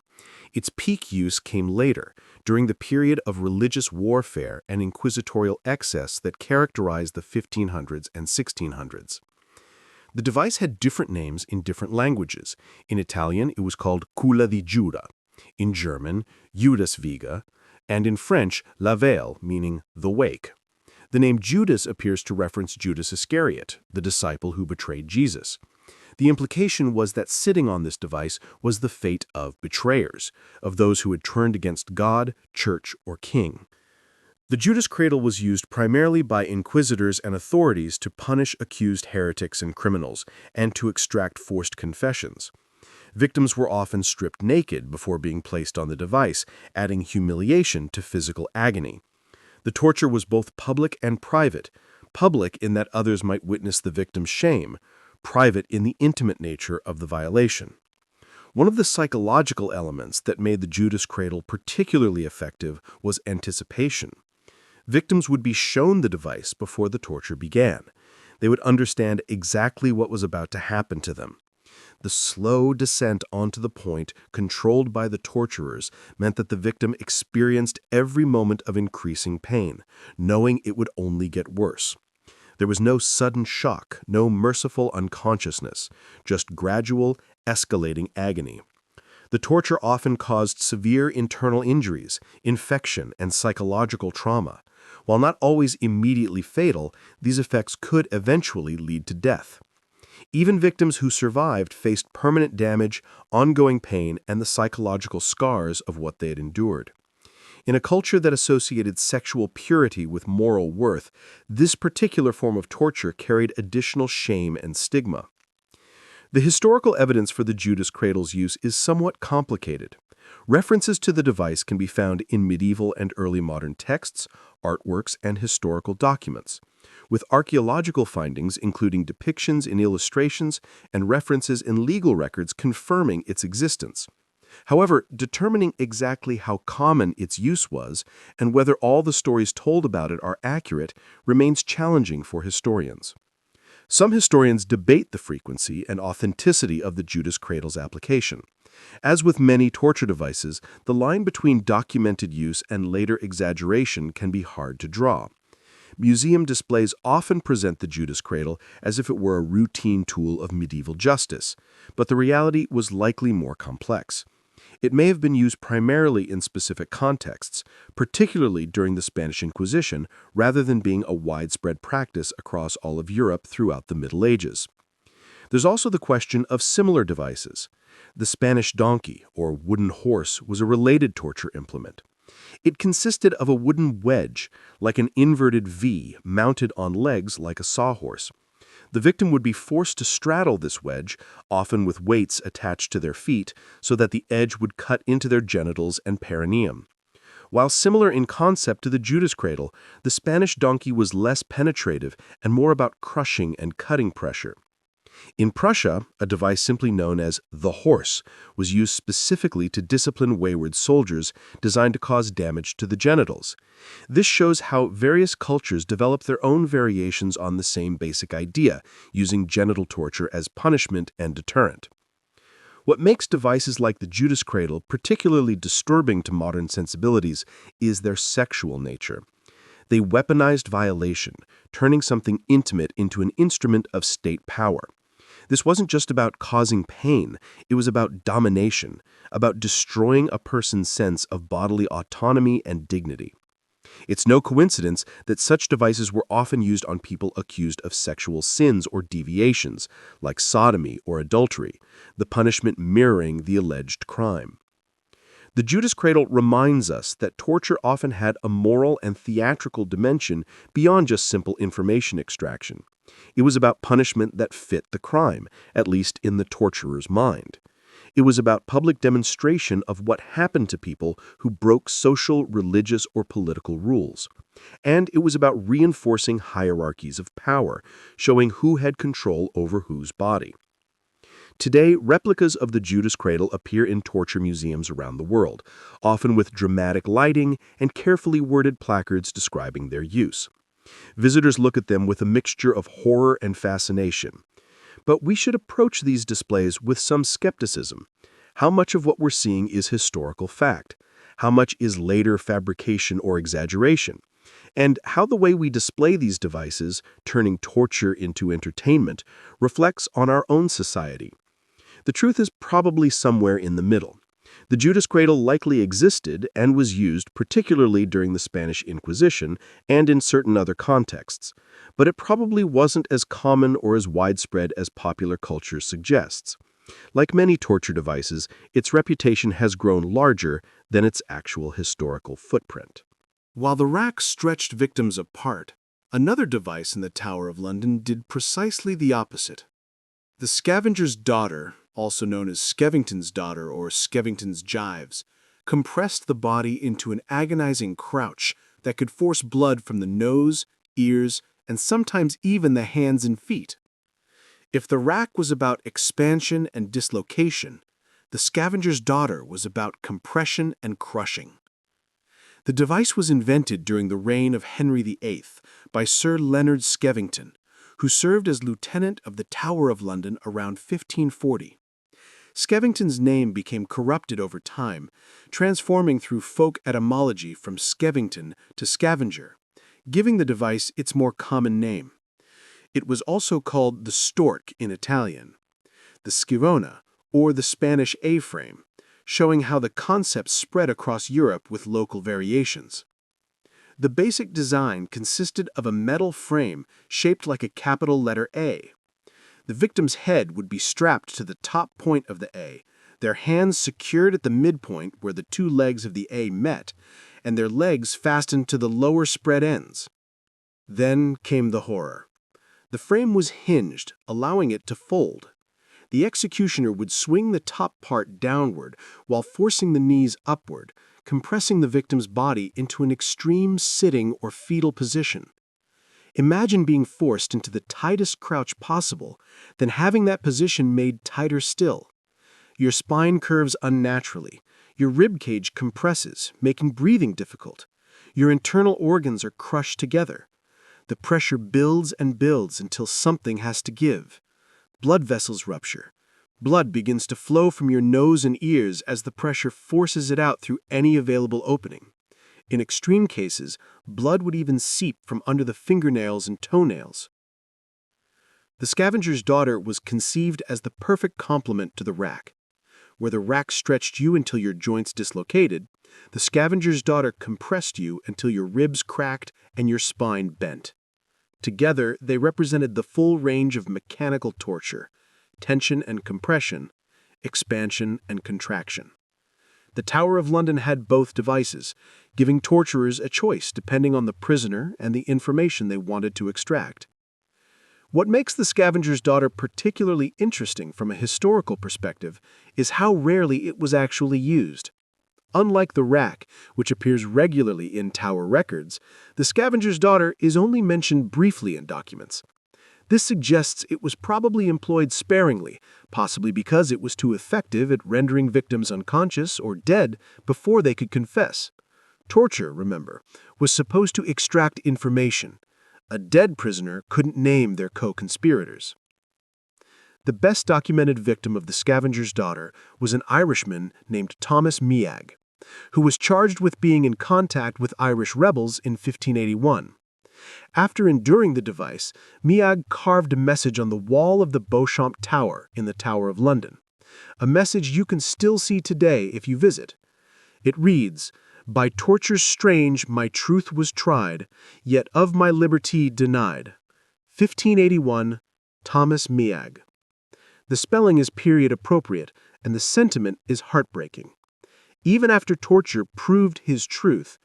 Its peak use came later, during the period of religious warfare and inquisitorial excess that characterized the 1500s and 1600s. The device had different names in different languages. In Italian, it was called culla di Giuda, in German, Judaswiege, and in French, la veille, meaning the wake. The name Judas appears to reference Judas Iscariot, the disciple who betrayed Jesus. The implication was that sitting on this device was the fate of betrayers, of those who had turned against God, church, or king. The Judas cradle was used primarily by inquisitors and authorities to punish accused heretics and criminals, and to extract forced confessions. Victims were often stripped naked before being placed on the device, adding humiliation to physical agony. The torture was both public and private, public in that others might witness the victim's shame, private in the intimate nature of the violation. One of the psychological elements that made the Judas cradle particularly effective was anticipation. Victims would be shown the device before the torture began. They would understand exactly what was about to happen to them. The slow descent onto the point, controlled by the torturers, meant that the victim experienced every moment of increasing pain, knowing it would only get worse. There was no sudden shock, no merciful unconsciousness, just gradual, escalating agony. The torture often caused severe internal injuries, infection, and psychological trauma. While not always immediately fatal, these effects could eventually lead to death. Even victims who survived faced permanent damage, ongoing pain, and the psychological scars of what they had endured. In a culture that associated sexual purity with moral worth, this particular form of torture carried additional shame and stigma. The historical evidence for the Judas cradle's use is somewhat complicated. References to the device can be found in medieval and early modern texts, artworks, and historical documents, with archaeological findings including depictions in illustrations and references in legal records confirming its existence. However, determining exactly how common its use was and whether all the stories told about it are accurate remains challenging for historians. Some historians debate the frequency and authenticity of the Judas cradle's application. As with many torture devices, the line between documented use and later exaggeration can be hard to draw. Museum displays often present the Judas cradle as if it were a routine tool of medieval justice, but the reality was likely more complex. It may have been used primarily in specific contexts, particularly during the Spanish Inquisition, rather than being a widespread practice across all of Europe throughout the Middle Ages. There's also the question of similar devices. The Spanish donkey, or wooden horse, was a related torture implement. It consisted of a wooden wedge, like an inverted V, mounted on legs like a sawhorse. The victim would be forced to straddle this wedge, often with weights attached to their feet, so that the edge would cut into their genitals and perineum. While similar in concept to the Judas cradle, the Spanish donkey was less penetrative and more about crushing and cutting pressure. In Prussia, a device simply known as the horse was used specifically to discipline wayward soldiers, designed to cause damage to the genitals. This shows how various cultures develop their own variations on the same basic idea, using genital torture as punishment and deterrent. What makes devices like the Judas cradle particularly disturbing to modern sensibilities is their sexual nature. They weaponized violation, turning something intimate into an instrument of state power. This wasn't just about causing pain, it was about domination, about destroying a person's sense of bodily autonomy and dignity. It's no coincidence that such devices were often used on people accused of sexual sins or deviations, like sodomy or adultery, the punishment mirroring the alleged crime. The Judas cradle reminds us that torture often had a moral and theatrical dimension beyond just simple information extraction. It was about punishment that fit the crime, at least in the torturer's mind. It was about public demonstration of what happened to people who broke social, religious, or political rules. And it was about reinforcing hierarchies of power, showing who had control over whose body. Today, replicas of the Judas cradle appear in torture museums around the world, often with dramatic lighting and carefully worded placards describing their use. Visitors look at them with a mixture of horror and fascination. But we should approach these displays with some skepticism. How much of what we're seeing is historical fact? How much is later fabrication or exaggeration? And how the way we display these devices, turning torture into entertainment, reflects on our own society. The truth is probably somewhere in the middle. The Judas cradle likely existed and was used particularly during the Spanish Inquisition and in certain other contexts, but it probably wasn't as common or as widespread as popular culture suggests. Like many torture devices, its reputation has grown larger than its actual historical footprint. While the rack stretched victims apart, another device in the Tower of London did precisely the opposite. The scavenger's daughter, also known as Skevington's daughter or Skevington's gyves, compressed the body into an agonizing crouch that could force blood from the nose, ears, and sometimes even the hands and feet. If the rack was about expansion and dislocation, the scavenger's daughter was about compression and crushing. The device was invented during the reign of Henry VIII by Sir Leonard Skevington, who served as Lieutenant of the Tower of London around 1540. Skevington's name became corrupted over time, transforming through folk etymology from Skevington to scavenger, giving the device its more common name. It was also called the stork in Italian, the schivona, or the Spanish A-frame, showing how the concept spread across Europe with local variations. The basic design consisted of a metal frame shaped like a capital letter A. The victim's head would be strapped to the top point of the A, their hands secured at the midpoint where the two legs of the A met, and their legs fastened to the lower spread ends. Then came the horror. The frame was hinged, allowing it to fold. The executioner would swing the top part downward while forcing the knees upward, compressing the victim's body into an extreme sitting or fetal position. Imagine being forced into the tightest crouch possible, then having that position made tighter still. Your spine curves unnaturally. Your rib cage compresses, making breathing difficult. Your internal organs are crushed together. The pressure builds and builds until something has to give. Blood vessels rupture. Blood begins to flow from your nose and ears as the pressure forces it out through any available opening. In extreme cases, blood would even seep from under the fingernails and toenails. The scavenger's daughter was conceived as the perfect complement to the rack. Where the rack stretched you until your joints dislocated, the scavenger's daughter compressed you until your ribs cracked and your spine bent. Together, they represented the full range of mechanical torture: tension and compression, expansion and contraction. The Tower of London had both devices, giving torturers a choice depending on the prisoner and the information they wanted to extract. What makes the scavenger's daughter particularly interesting from a historical perspective is how rarely it was actually used. Unlike the rack, which appears regularly in Tower records, the scavenger's daughter is only mentioned briefly in documents. This suggests it was probably employed sparingly, possibly because it was too effective at rendering victims unconscious or dead before they could confess. Torture, remember, was supposed to extract information. A dead prisoner couldn't name their co-conspirators. The best documented victim of the scavenger's daughter was an Irishman named Thomas Meagh, who was charged with being in contact with Irish rebels in 1581. After enduring the device, Meagh carved a message on the wall of the Beauchamp Tower in the Tower of London, a message you can still see today if you visit. It reads, "By tortures strange my truth was tried, yet of my liberty denied." 1581, Thomas Meagh. The spelling is period appropriate, and the sentiment is heartbreaking. Even after torture proved his truth,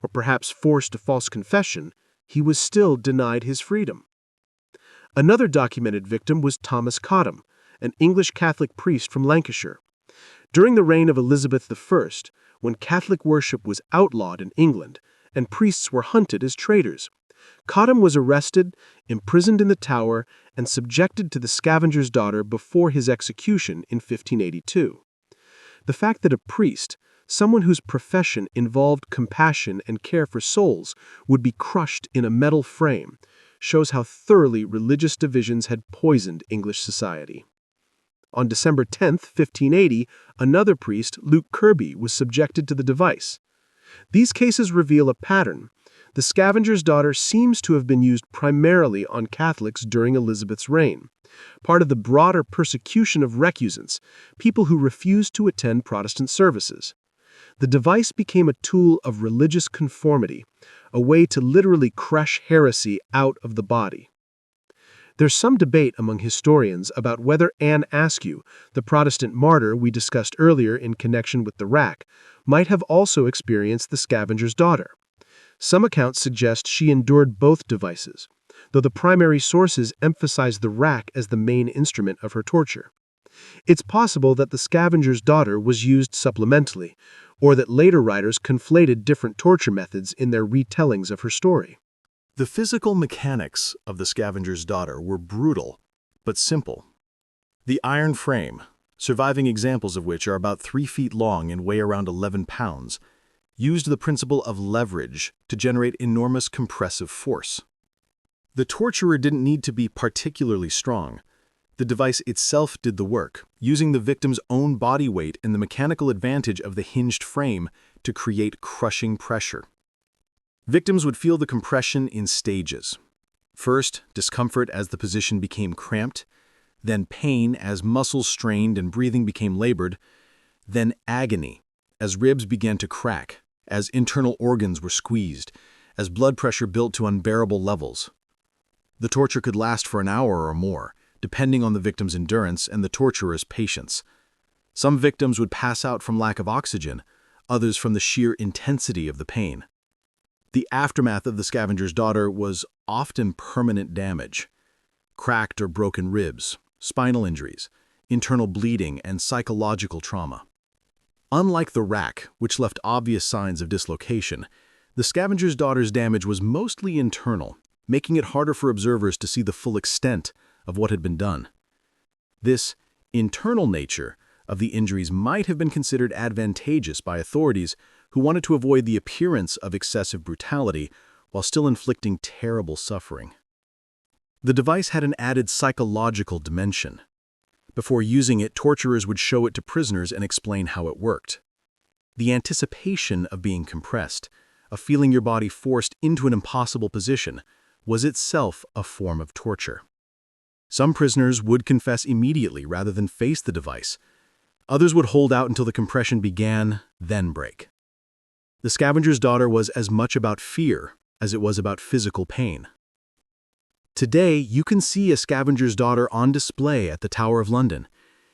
or perhaps forced a false confession, he was still denied his freedom. Another documented victim was Thomas Cottam, an English Catholic priest from Lancashire. During the reign of Elizabeth I, when Catholic worship was outlawed in England and priests were hunted as traitors, Cottam was arrested, imprisoned in the Tower, and subjected to the scavenger's daughter before his execution in 1582. The fact that a priest, someone whose profession involved compassion and care for souls, would be crushed in a metal frame shows how thoroughly religious divisions had poisoned English society. On December 10, 1580, another priest, Luke Kirby, was subjected to the device. These cases reveal a pattern. The scavenger's daughter seems to have been used primarily on Catholics during Elizabeth's reign, part of the broader persecution of recusants, people who refused to attend Protestant services. The device became a tool of religious conformity, a way to literally crush heresy out of the body. There's some debate among historians about whether Anne Askew, the Protestant martyr we discussed earlier in connection with the rack, might have also experienced the scavenger's daughter. Some accounts suggest she endured both devices, though the primary sources emphasize the rack as the main instrument of her torture. It's possible that the scavenger's daughter was used supplementally, or that later writers conflated different torture methods in their retellings of her story. The physical mechanics of the scavenger's daughter were brutal, but simple. The iron frame, surviving examples of which are about 3 feet long and weigh around 11 pounds, used the principle of leverage to generate enormous compressive force. The torturer didn't need to be particularly strong. The device itself did the work, using the victim's own body weight and the mechanical advantage of the hinged frame to create crushing pressure. Victims would feel the compression in stages. First, discomfort as the position became cramped, then pain as muscles strained and breathing became labored, then agony as ribs began to crack, as internal organs were squeezed, as blood pressure built to unbearable levels. The torture could last for an hour or more, depending on the victim's endurance and the torturer's patience. Some victims would pass out from lack of oxygen, others from the sheer intensity of the pain. The aftermath of the scavenger's daughter was often permanent damage. Cracked or broken ribs, spinal injuries, internal bleeding, and psychological trauma. Unlike the rack, which left obvious signs of dislocation, the scavenger's daughter's damage was mostly internal, making it harder for observers to see the full extent of what had been done. This internal nature of the injuries might have been considered advantageous by authorities who wanted to avoid the appearance of excessive brutality while still inflicting terrible suffering. The device had an added psychological dimension. Before using it, torturers would show it to prisoners and explain how it worked. The anticipation of being compressed, of feeling your body forced into an impossible position, was itself a form of torture. Some prisoners would confess immediately rather than face the device. Others would hold out until the compression began, then break. The scavenger's daughter was as much about fear as it was about physical pain. Today, you can see a scavenger's daughter on display at the Tower of London,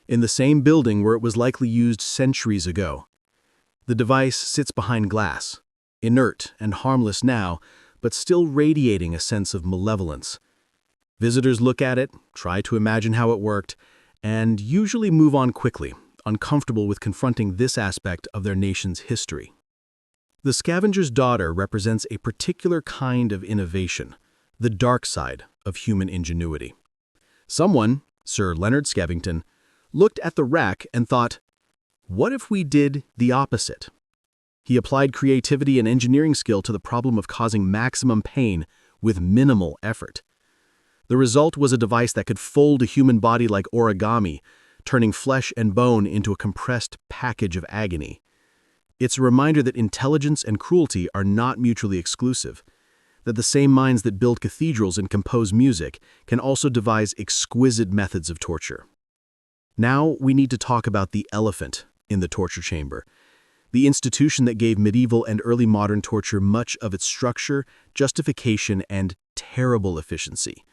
in the same building where it was likely used centuries ago. The device sits behind glass, inert and harmless now, but still radiating a sense of malevolence. Visitors look at it, try to imagine how it worked, and usually move on quickly, uncomfortable with confronting this aspect of their nation's history. The scavenger's daughter represents a particular kind of innovation, the dark side of human ingenuity. Someone, Sir Leonard Skevington, looked at the rack and thought, what if we did the opposite? He applied creativity and engineering skill to the problem of causing maximum pain with minimal effort. The result was a device that could fold a human body like origami, turning flesh and bone into a compressed package of agony. It's a reminder that intelligence and cruelty are not mutually exclusive, that the same minds that build cathedrals and compose music can also devise exquisite methods of torture. Now we need to talk about the elephant in the torture chamber, the institution that gave medieval and early modern torture much of its structure, justification, and terrible efficiency: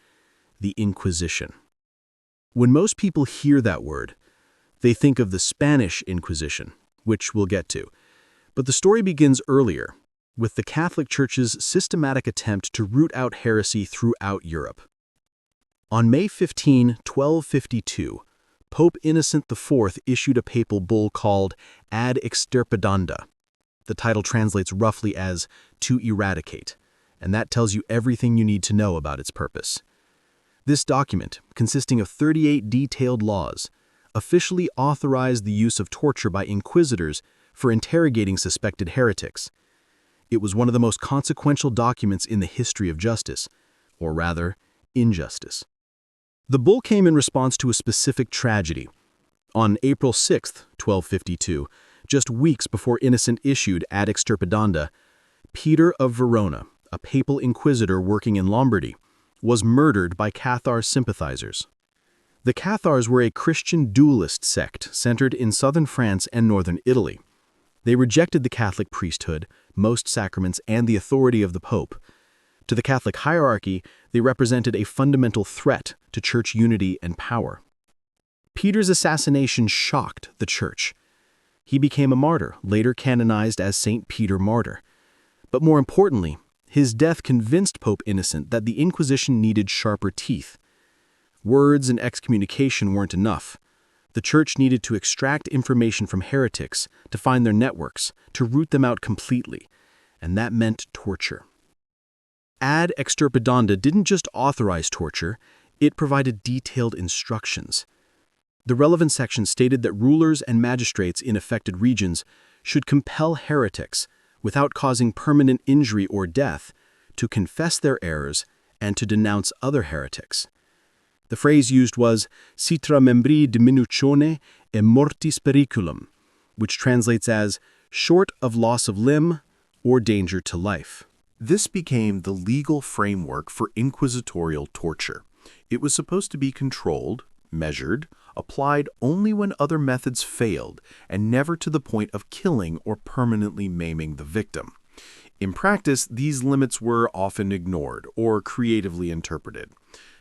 the Inquisition. When most people hear that word, they think of the Spanish Inquisition, which we'll get to. But the story begins earlier, with the Catholic Church's systematic attempt to root out heresy throughout Europe. On May 15, 1252, Pope Innocent IV issued a papal bull called Ad Extirpandum. The title translates roughly as "to eradicate," and that tells you everything you need to know about its purpose. This document, consisting of 38 detailed laws, officially authorized the use of torture by inquisitors for interrogating suspected heretics. It was one of the most consequential documents in the history of justice, or rather, injustice. The bull came in response to a specific tragedy. On April 6, 1252, just weeks before Innocent issued ad extirpadanda, Peter of Verona, a papal inquisitor working in Lombardy, was murdered by Cathar sympathizers. The Cathars were a Christian dualist sect centered in southern France and northern Italy. They rejected the Catholic priesthood, most sacraments, and the authority of the Pope. To the Catholic hierarchy, they represented a fundamental threat to church unity and power. Peter's assassination shocked the church. He became a martyr, later canonized as St. Peter Martyr. But more importantly, his death convinced Pope Innocent that the Inquisition needed sharper teeth. Words and excommunication weren't enough. The church needed to extract information from heretics, to find their networks, to root them out completely, and that meant torture. Ad extirpadanda didn't just authorize torture, it provided detailed instructions. The relevant section stated that rulers and magistrates in affected regions should compel heretics, without causing permanent injury or death, to confess their errors and to denounce other heretics. The phrase used was citra membri diminutione e mortis periculum, which translates as short of loss of limb or danger to life. This became the legal framework for inquisitorial torture. It was supposed to be controlled, measured, applied only when other methods failed, and never to the point of killing or permanently maiming the victim. In practice, these limits were often ignored or creatively interpreted.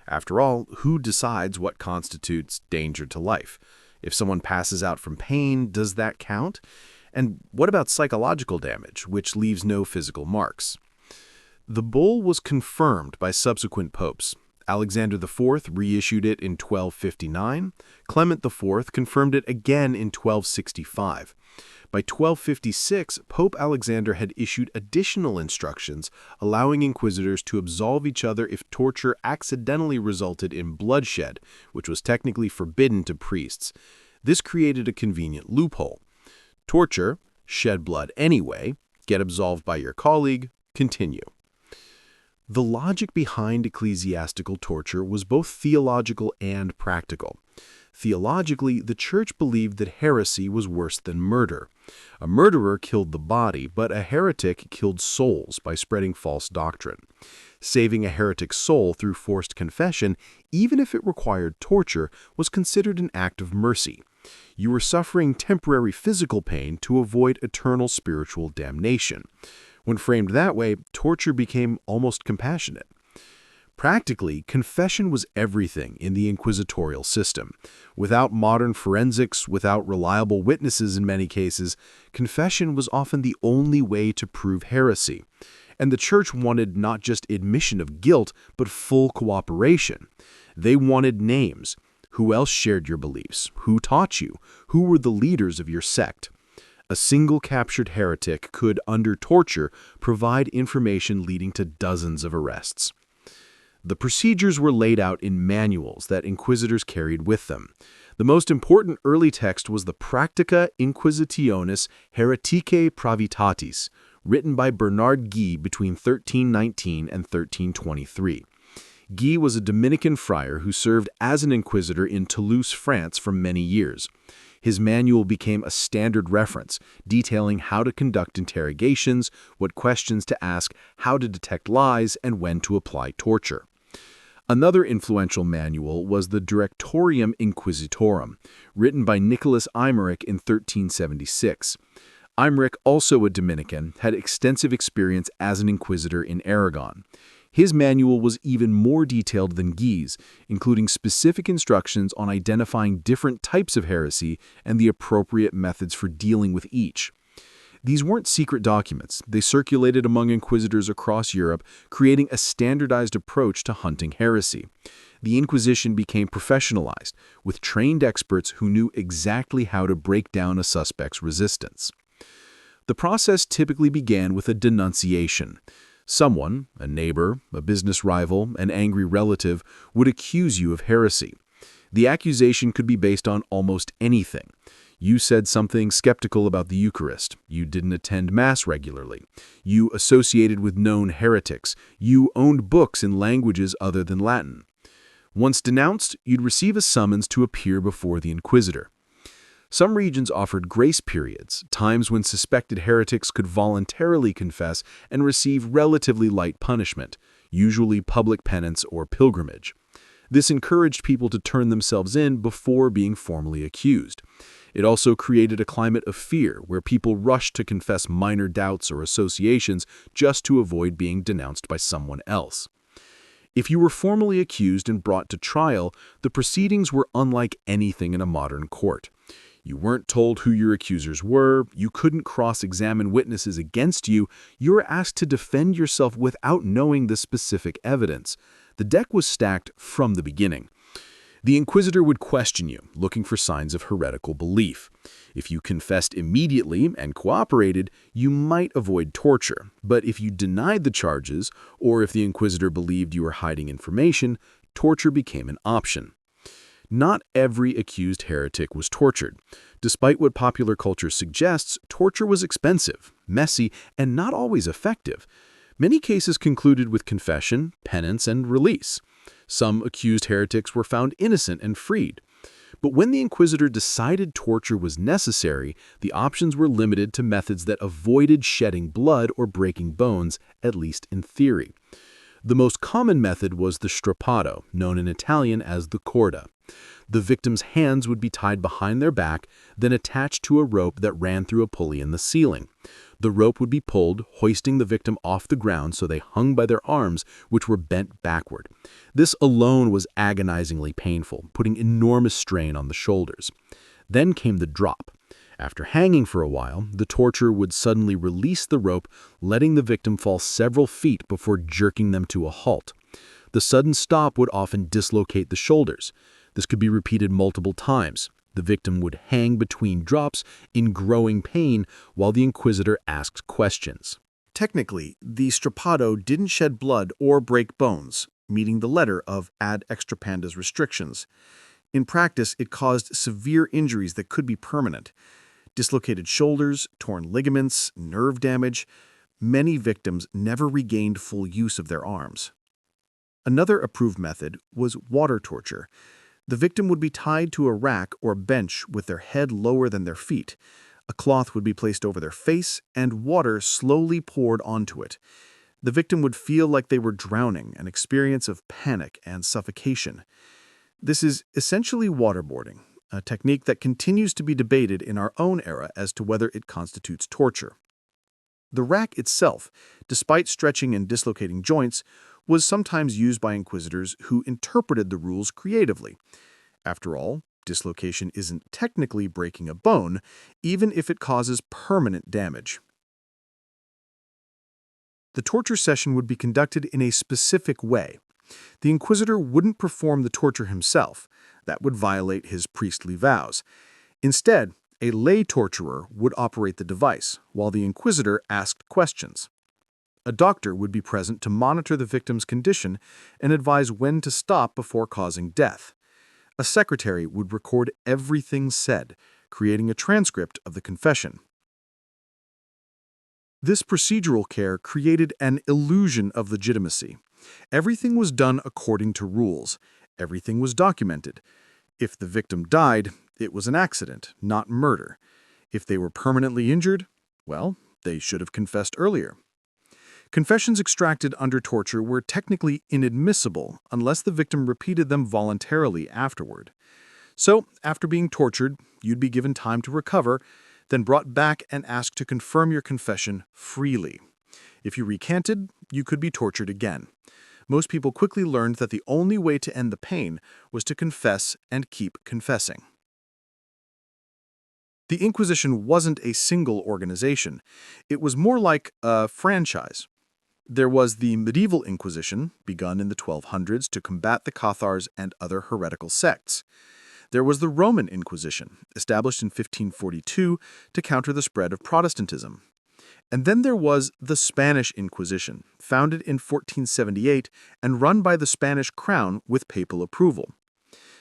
After all, who decides what constitutes danger to life? If someone passes out from pain, does that count? And what about psychological damage, which leaves no physical marks? The bull was confirmed by subsequent popes. Alexander IV reissued it in 1259. Clement IV confirmed it again in 1265. By 1256, Pope Alexander had issued additional instructions allowing inquisitors to absolve each other if torture accidentally resulted in bloodshed, which was technically forbidden to priests. This created a convenient loophole. Torture, shed blood anyway, get absolved by your colleague, continue. The logic behind ecclesiastical torture was both theological and practical. Theologically, the Church believed that heresy was worse than murder. A murderer killed the body, but a heretic killed souls by spreading false doctrine. Saving a heretic's soul through forced confession, even if it required torture, was considered an act of mercy. You were suffering temporary physical pain to avoid eternal spiritual damnation. When framed that way, torture became almost compassionate. Practically, confession was everything in the inquisitorial system. Without modern forensics, without reliable witnesses in many cases, confession was often the only way to prove heresy. And the Church wanted not just admission of guilt, but full cooperation. They wanted names. Who else shared your beliefs? Who taught you? Who were the leaders of your sect? A single captured heretic could, under torture, provide information leading to dozens of arrests. The procedures were laid out in manuals that inquisitors carried with them. The most important early text was the Practica Inquisitionis Hereticae Pravitatis, written by Bernard Guy between 1319 and 1323. Guy was a Dominican friar who served as an inquisitor in Toulouse, France for many years. His manual became a standard reference, detailing how to conduct interrogations, what questions to ask, how to detect lies, and when to apply torture. Another influential manual was the Directorium Inquisitorum, written by Nicholas Eymerich in 1376. Eymerich, also a Dominican, had extensive experience as an inquisitor in Aragon. His manual was even more detailed than Guy's, including specific instructions on identifying different types of heresy and the appropriate methods for dealing with each. These weren't secret documents. They circulated among inquisitors across Europe, creating a standardized approach to hunting heresy. The Inquisition became professionalized, with trained experts who knew exactly how to break down a suspect's resistance. The process typically began with a denunciation. Someone, a neighbor, a business rival, an angry relative, would accuse you of heresy. The accusation could be based on almost anything. You said something skeptical about the Eucharist. You didn't attend Mass regularly. You associated with known heretics. You owned books in languages other than Latin. Once denounced, you'd receive a summons to appear before the Inquisitor. Some regions offered grace periods, times when suspected heretics could voluntarily confess and receive relatively light punishment, usually public penance or pilgrimage. This encouraged people to turn themselves in before being formally accused. It also created a climate of fear where people rushed to confess minor doubts or associations just to avoid being denounced by someone else. If you were formally accused and brought to trial, the proceedings were unlike anything in a modern court. You weren't told who your accusers were, you couldn't cross-examine witnesses against you, you were asked to defend yourself without knowing the specific evidence. The deck was stacked from the beginning. The Inquisitor would question you, looking for signs of heretical belief. If you confessed immediately and cooperated, you might avoid torture. But if you denied the charges, or if the Inquisitor believed you were hiding information, torture became an option. Not every accused heretic was tortured. Despite what popular culture suggests, torture was expensive, messy, and not always effective. Many cases concluded with confession, penance, and release. Some accused heretics were found innocent and freed. But when the Inquisitor decided torture was necessary, the options were limited to methods that avoided shedding blood or breaking bones, at least in theory. The most common method was the strappado, known in Italian as the corda. The victim's hands would be tied behind their back, then attached to a rope that ran through a pulley in the ceiling. The rope would be pulled, hoisting the victim off the ground so they hung by their arms, which were bent backward. This alone was agonizingly painful, putting enormous strain on the shoulders. Then came the drop. After hanging for a while, the torturer would suddenly release the rope, letting the victim fall several feet before jerking them to a halt. The sudden stop would often dislocate the shoulders. This could be repeated multiple times. The victim would hang between drops in growing pain while the Inquisitor asked questions. Technically, the strappado didn't shed blood or break bones, meeting the letter of ad extrapanda's restrictions. In practice, it caused severe injuries that could be permanent. Dislocated shoulders, torn ligaments, nerve damage. Many victims never regained full use of their arms. Another approved method was water torture. The victim would be tied to a rack or bench with their head lower than their feet. A cloth would be placed over their face, and water slowly poured onto it. The victim would feel like they were drowning, an experience of panic and suffocation. This is essentially waterboarding, a technique that continues to be debated in our own era as to whether it constitutes torture. The rack itself, despite stretching and dislocating joints, was sometimes used by inquisitors who interpreted the rules creatively. After all, dislocation isn't technically breaking a bone, even if it causes permanent damage. The torture session would be conducted in a specific way. The inquisitor wouldn't perform the torture himself. That would violate his priestly vows. Instead, a lay torturer would operate the device, while the inquisitor asked questions. A doctor would be present to monitor the victim's condition and advise when to stop before causing death. A secretary would record everything said, creating a transcript of the confession. This procedural care created an illusion of legitimacy. Everything was done according to rules. Everything was documented. If the victim died, it was an accident, not murder. If they were permanently injured, well, they should have confessed earlier. Confessions extracted under torture were technically inadmissible unless the victim repeated them voluntarily afterward. So, after being tortured, you'd be given time to recover, then brought back and asked to confirm your confession freely. If you recanted, you could be tortured again. Most people quickly learned that the only way to end the pain was to confess and keep confessing. The Inquisition wasn't a single organization. It was more like a franchise. There was the medieval Inquisition, begun in the 1200s to combat the Cathars and other heretical sects. There was the Roman Inquisition, established in 1542 to counter the spread of Protestantism. And then there was the Spanish Inquisition, founded in 1478 and run by the Spanish crown with papal approval.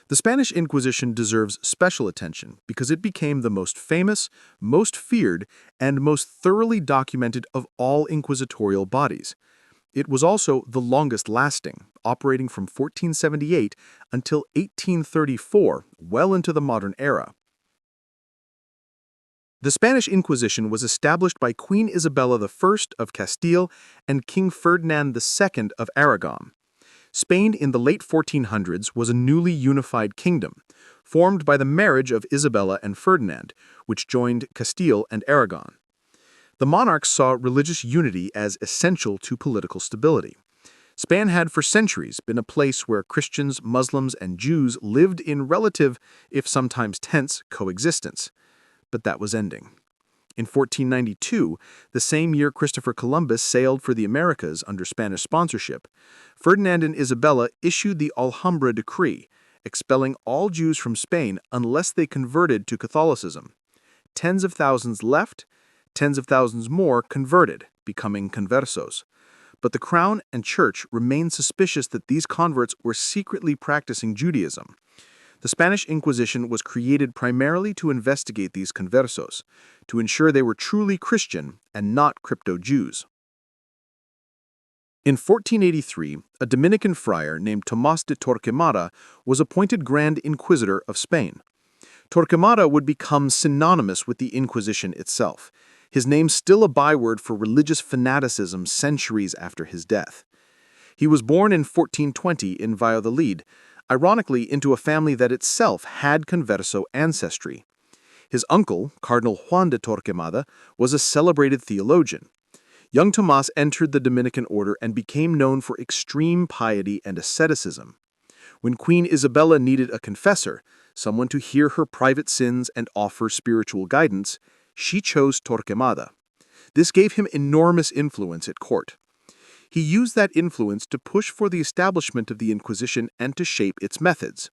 The Spanish Inquisition deserves special attention because it became the most famous, most feared, and most thoroughly documented of all inquisitorial bodies. It was also the longest lasting, operating from 1478 until 1834, well into the modern era. The Spanish Inquisition was established by Queen Isabella I of Castile and King Ferdinand II of Aragon. Spain in the late 1400s was a newly unified kingdom, formed by the marriage of Isabella and Ferdinand, which joined Castile and Aragon. The monarchs saw religious unity as essential to political stability. Spain had for centuries been a place where Christians, Muslims, and Jews lived in relative, if sometimes tense, coexistence. But that was ending. In 1492, the same year Christopher Columbus sailed for the Americas under Spanish sponsorship, Ferdinand and Isabella issued the Alhambra Decree, expelling all Jews from Spain unless they converted to Catholicism. Tens of thousands left, tens of thousands more converted, becoming conversos. But the Crown and Church remained suspicious that these converts were secretly practicing Judaism. The Spanish Inquisition was created primarily to investigate these conversos, to ensure they were truly Christian and not crypto-Jews. In 1483, a Dominican friar named Tomás de Torquemada was appointed Grand Inquisitor of Spain. Torquemada would become synonymous with the Inquisition itself, his name still a byword for religious fanaticism centuries after his death. He was born in 1420 in Valladolid, ironically into a family that itself had converso ancestry. His uncle, Cardinal Juan de Torquemada, was a celebrated theologian. Young Tomás entered the Dominican order and became known for extreme piety and asceticism. When Queen Isabella needed a confessor, someone to hear her private sins and offer spiritual guidance, she chose Torquemada. This gave him enormous influence at court. He used that influence to push for the establishment of the Inquisition and to shape its methods.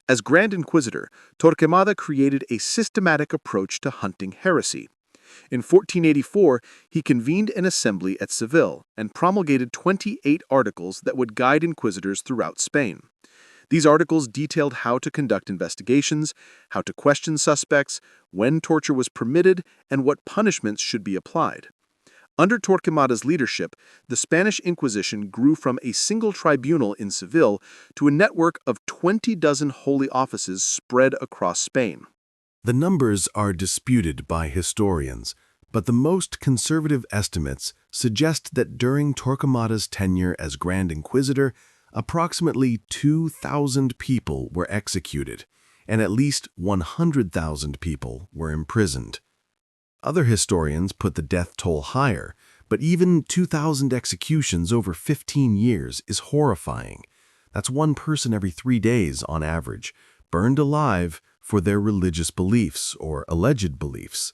As Grand Inquisitor, Torquemada created a systematic approach to hunting heresy. In 1484, he convened an assembly at Seville and promulgated 28 articles that would guide inquisitors throughout Spain. These articles detailed how to conduct investigations, how to question suspects, when torture was permitted, and what punishments should be applied. Under Torquemada's leadership, the Spanish Inquisition grew from a single tribunal in Seville to a network of 20 holy offices spread across Spain. The numbers are disputed by historians, but the most conservative estimates suggest that during Torquemada's tenure as Grand Inquisitor, approximately 2,000 people were executed, and at least 100,000 people were imprisoned. Other historians put the death toll higher, but even 2,000 executions over 15 years is horrifying. That's one person every 3 days on average, burned alive for their religious beliefs or alleged beliefs.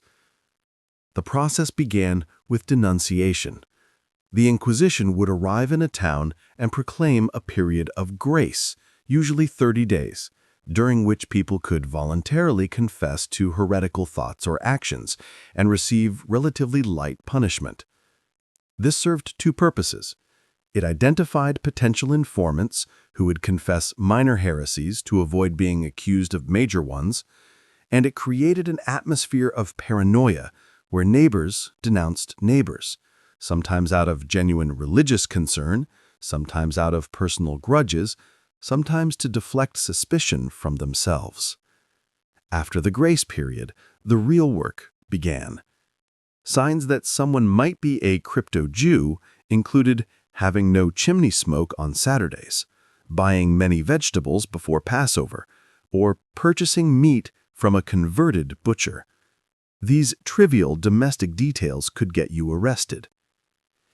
The process began with denunciation. The Inquisition would arrive in a town and proclaim a period of grace, usually 30 days, during which people could voluntarily confess to heretical thoughts or actions and receive relatively light punishment. This served two purposes. It identified potential informants who would confess minor heresies to avoid being accused of major ones, and it created an atmosphere of paranoia where neighbors denounced neighbors, sometimes out of genuine religious concern, sometimes out of personal grudges, sometimes to deflect suspicion from themselves. After the grace period, the real work began. Signs that someone might be a crypto-Jew included having no chimney smoke on Saturdays, buying many vegetables before Passover, or purchasing meat from a converted butcher. These trivial domestic details could get you arrested.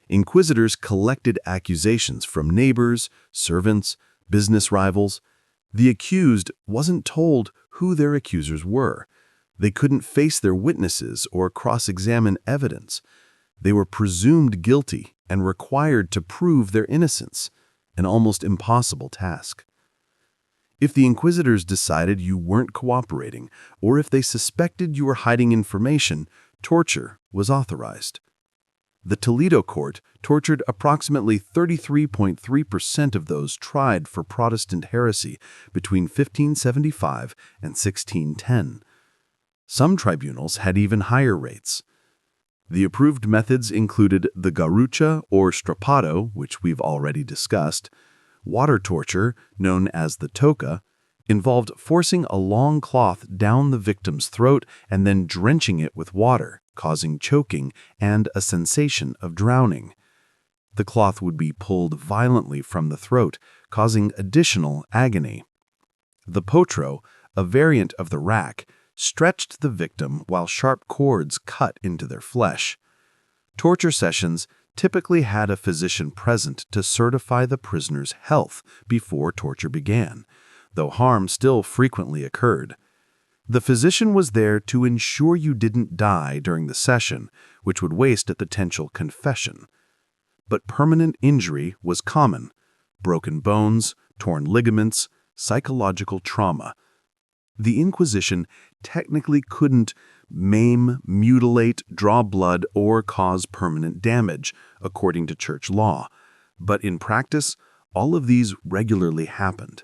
Inquisitors collected accusations from neighbors, servants, business rivals. The accused wasn't told who their accusers were. They couldn't face their witnesses or cross-examine evidence. They were presumed guilty and required to prove their innocence, an almost impossible task. If the inquisitors decided you weren't cooperating, or if they suspected you were hiding information, torture was authorized. The Toledo court tortured approximately 33.3% of those tried for Protestant heresy between 1575 and 1610. Some tribunals had even higher rates. The approved methods included the garrucha or strappado, which we've already discussed. Water torture, known as the toca, involved forcing a long cloth down the victim's throat and then drenching it with water, causing choking and a sensation of drowning. The cloth would be pulled violently from the throat, causing additional agony. The potro, a variant of the rack, stretched the victim while sharp cords cut into their flesh. Torture sessions typically had a physician present to certify the prisoner's health before torture began, though harm still frequently occurred. The physician was there to ensure you didn't die during the session, which would waste a potential confession. But permanent injury was common: broken bones, torn ligaments, psychological trauma. The Inquisition technically couldn't maim, mutilate, draw blood, or cause permanent damage, according to church law. But in practice, all of these regularly happened.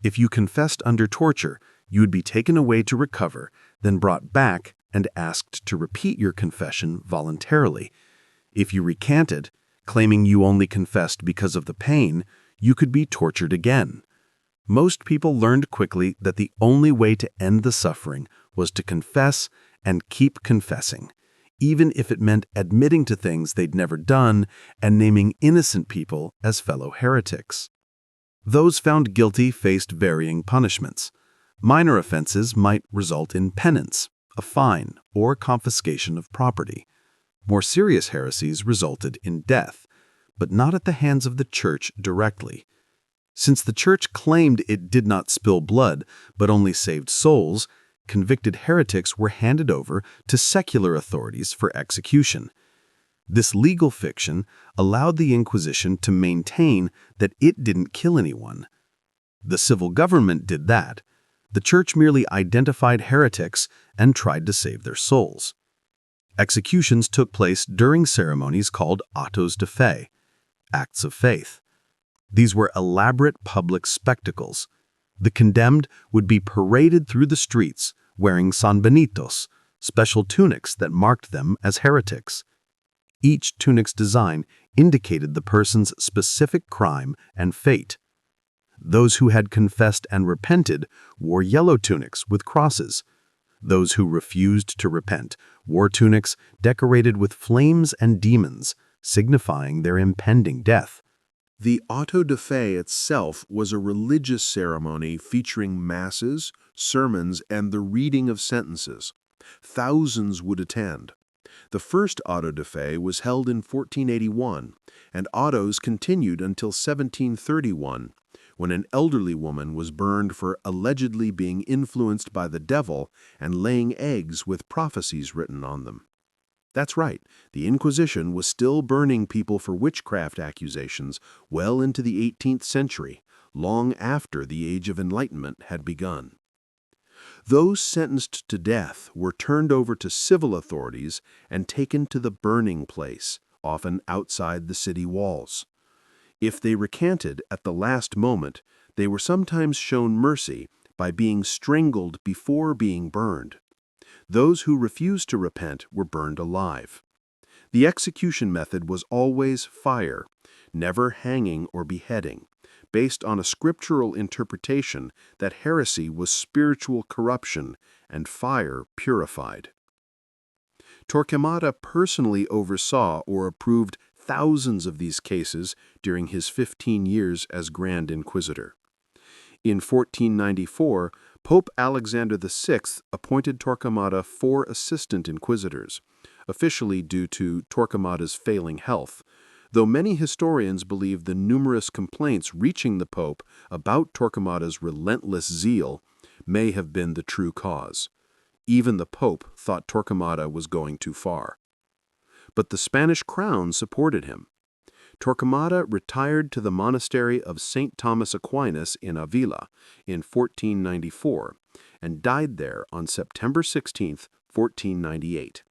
If you confessed under torture, you would be taken away to recover, then brought back and asked to repeat your confession voluntarily. If you recanted, claiming you only confessed because of the pain, you could be tortured again. Most people learned quickly that the only way to end the suffering was to confess and keep confessing, even if it meant admitting to things they'd never done and naming innocent people as fellow heretics. Those found guilty faced varying punishments. Minor offenses might result in penance, a fine, or confiscation of property. More serious heresies resulted in death, but not at the hands of the church directly. Since the church claimed it did not spill blood, but only saved souls, convicted heretics were handed over to secular authorities for execution. This legal fiction allowed the Inquisition to maintain that it didn't kill anyone. The civil government did that. The church merely identified heretics and tried to save their souls. Executions took place during ceremonies called autos de fe, acts of faith. These were elaborate public spectacles. The condemned would be paraded through the streets wearing sanbenitos, special tunics that marked them as heretics. Each tunic's design indicated the person's specific crime and fate. Those who had confessed and repented wore yellow tunics with crosses. Those who refused to repent wore tunics decorated with flames and demons, signifying their impending death. The auto de fe itself was a religious ceremony featuring masses, sermons, and the reading of sentences. Thousands would attend. The first auto de fe was held in 1481, and autos continued until 1731, when an elderly woman was burned for allegedly being influenced by the devil and laying eggs with prophecies written on them. That's right, the Inquisition was still burning people for witchcraft accusations well into the 18th century, long after the Age of Enlightenment had begun. Those sentenced to death were turned over to civil authorities and taken to the burning place, often outside the city walls. If they recanted at the last moment, they were sometimes shown mercy by being strangled before being burned. Those who refused to repent were burned alive. The execution method was always fire, never hanging or beheading, based on a scriptural interpretation that heresy was spiritual corruption and fire purified. Torquemada personally oversaw or approved thousands of these cases during his 15 years as Grand Inquisitor. In 1494, Pope Alexander VI appointed Torquemada 4 assistant inquisitors, officially due to Torquemada's failing health, though many historians believe the numerous complaints reaching the Pope about Torquemada's relentless zeal may have been the true cause. Even the Pope thought Torquemada was going too far. But the Spanish crown supported him. Torquemada retired to the monastery of St. Thomas Aquinas in Avila in 1494 and died there on September 16, 1498.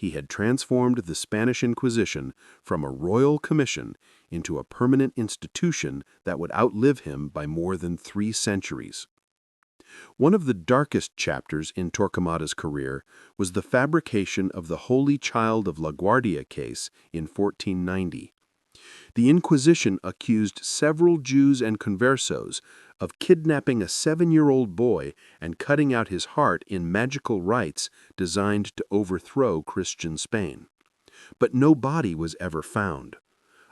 He had transformed the Spanish Inquisition from a royal commission into a permanent institution that would outlive him by more than 3 centuries. One of the darkest chapters in Torquemada's career was the fabrication of the Holy Child of La Guardia case in 1490. The Inquisition accused several Jews and conversos of kidnapping a 7-year-old boy and cutting out his heart in magical rites designed to overthrow Christian Spain. But no body was ever found.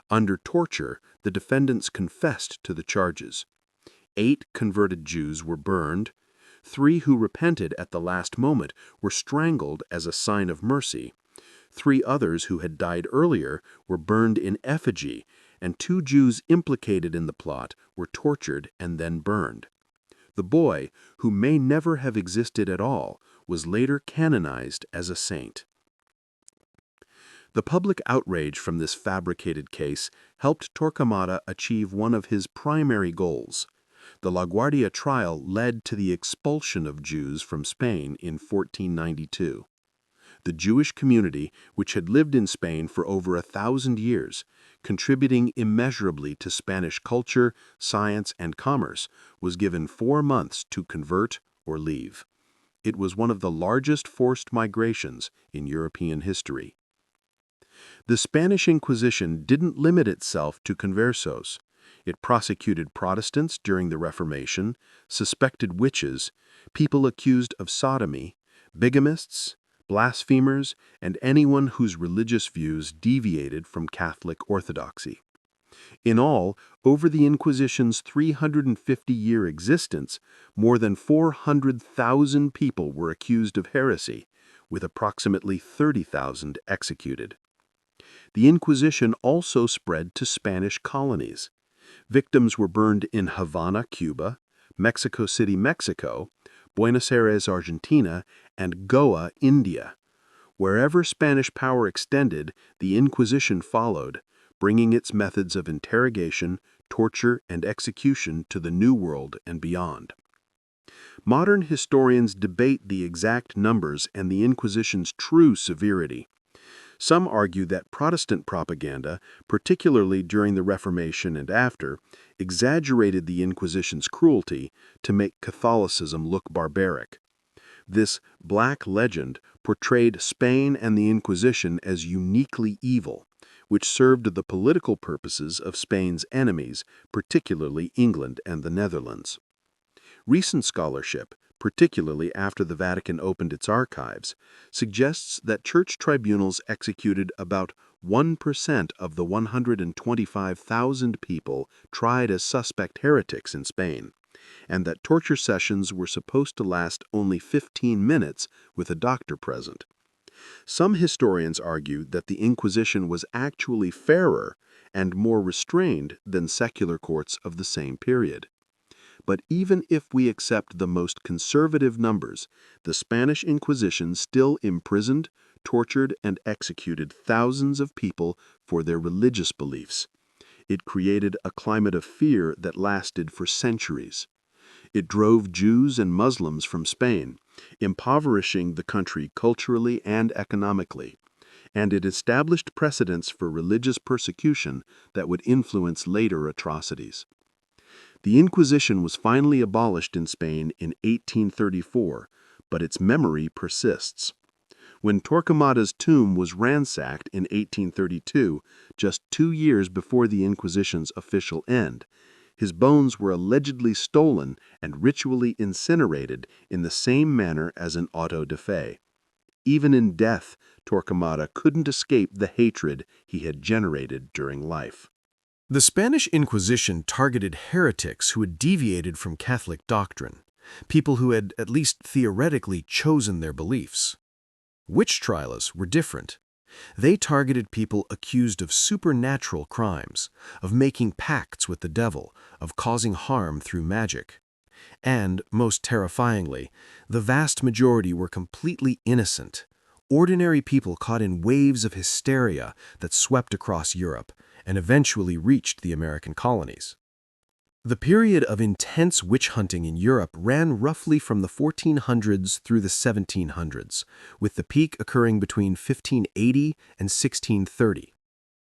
Under torture, the defendants confessed to the charges. 8 converted Jews were burned. 3 who repented at the last moment were strangled as a sign of mercy. 3 others who had died earlier were burned in effigy, and 2 Jews implicated in the plot were tortured and then burned. The boy, who may never have existed at all, was later canonized as a saint. The public outrage from this fabricated case helped Torquemada achieve one of his primary goals. The La Guardia trial led to the expulsion of Jews from Spain in 1492. The Jewish community, which had lived in Spain for over 1,000 years, contributing immeasurably to Spanish culture, science, and commerce, was given 4 months to convert or leave. It was one of the largest forced migrations in European history. The Spanish Inquisition didn't limit itself to conversos. It prosecuted Protestants during the Reformation, suspected witches, people accused of sodomy, bigamists, blasphemers, and anyone whose religious views deviated from Catholic orthodoxy. In all, over the Inquisition's 350-year existence, more than 400,000 people were accused of heresy, with approximately 30,000 executed. The Inquisition also spread to Spanish colonies. Victims were burned in Havana, Cuba, Mexico City, Mexico, Buenos Aires, Argentina, and Goa, India. Wherever Spanish power extended, the Inquisition followed, bringing its methods of interrogation, torture, and execution to the New World and beyond. Modern historians debate the exact numbers and the Inquisition's true severity. Some argue that Protestant propaganda, particularly during the Reformation and after, exaggerated the Inquisition's cruelty to make Catholicism look barbaric. This black legend portrayed Spain and the Inquisition as uniquely evil, which served the political purposes of Spain's enemies, particularly England and the Netherlands. Recent scholarship, particularly after the Vatican opened its archives, suggests that church tribunals executed about 1% of the 125,000 people tried as suspect heretics in Spain, and that torture sessions were supposed to last only 15 minutes with a doctor present. Some historians argue that the Inquisition was actually fairer and more restrained than secular courts of the same period. But even if we accept the most conservative numbers, the Spanish Inquisition still imprisoned, tortured, and executed thousands of people for their religious beliefs. It created a climate of fear that lasted for centuries. It drove Jews and Muslims from Spain, impoverishing the country culturally and economically, and it established precedents for religious persecution that would influence later atrocities. The Inquisition was finally abolished in Spain in 1834, but its memory persists. When Torquemada's tomb was ransacked in 1832, just 2 years before the Inquisition's official end, his bones were allegedly stolen and ritually incinerated in the same manner as an auto da fe. Even in death, Torquemada couldn't escape the hatred he had generated during life. The Spanish Inquisition targeted heretics who had deviated from Catholic doctrine, people who had at least theoretically chosen their beliefs. Witch trials were different. They targeted people accused of supernatural crimes, of making pacts with the devil, of causing harm through magic. And, most terrifyingly, the vast majority were completely innocent, ordinary people caught in waves of hysteria that swept across Europe and eventually reached the American colonies. The period of intense witch hunting in Europe ran roughly from the 1400s through the 1700s, with the peak occurring between 1580 and 1630.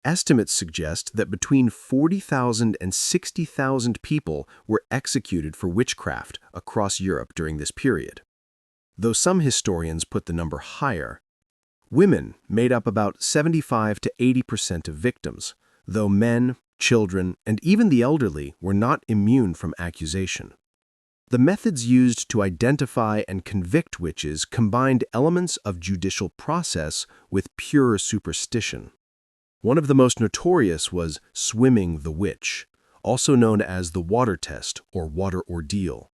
Estimates suggest that between 40,000 and 60,000 people were executed for witchcraft across Europe during this period. Though some historians put the number higher, women made up about 75 to 80% of victims, though men, children, and even the elderly were not immune from accusation. The methods used to identify and convict witches combined elements of judicial process with pure superstition. One of the most notorious was swimming the witch, also known as the water test or water ordeal.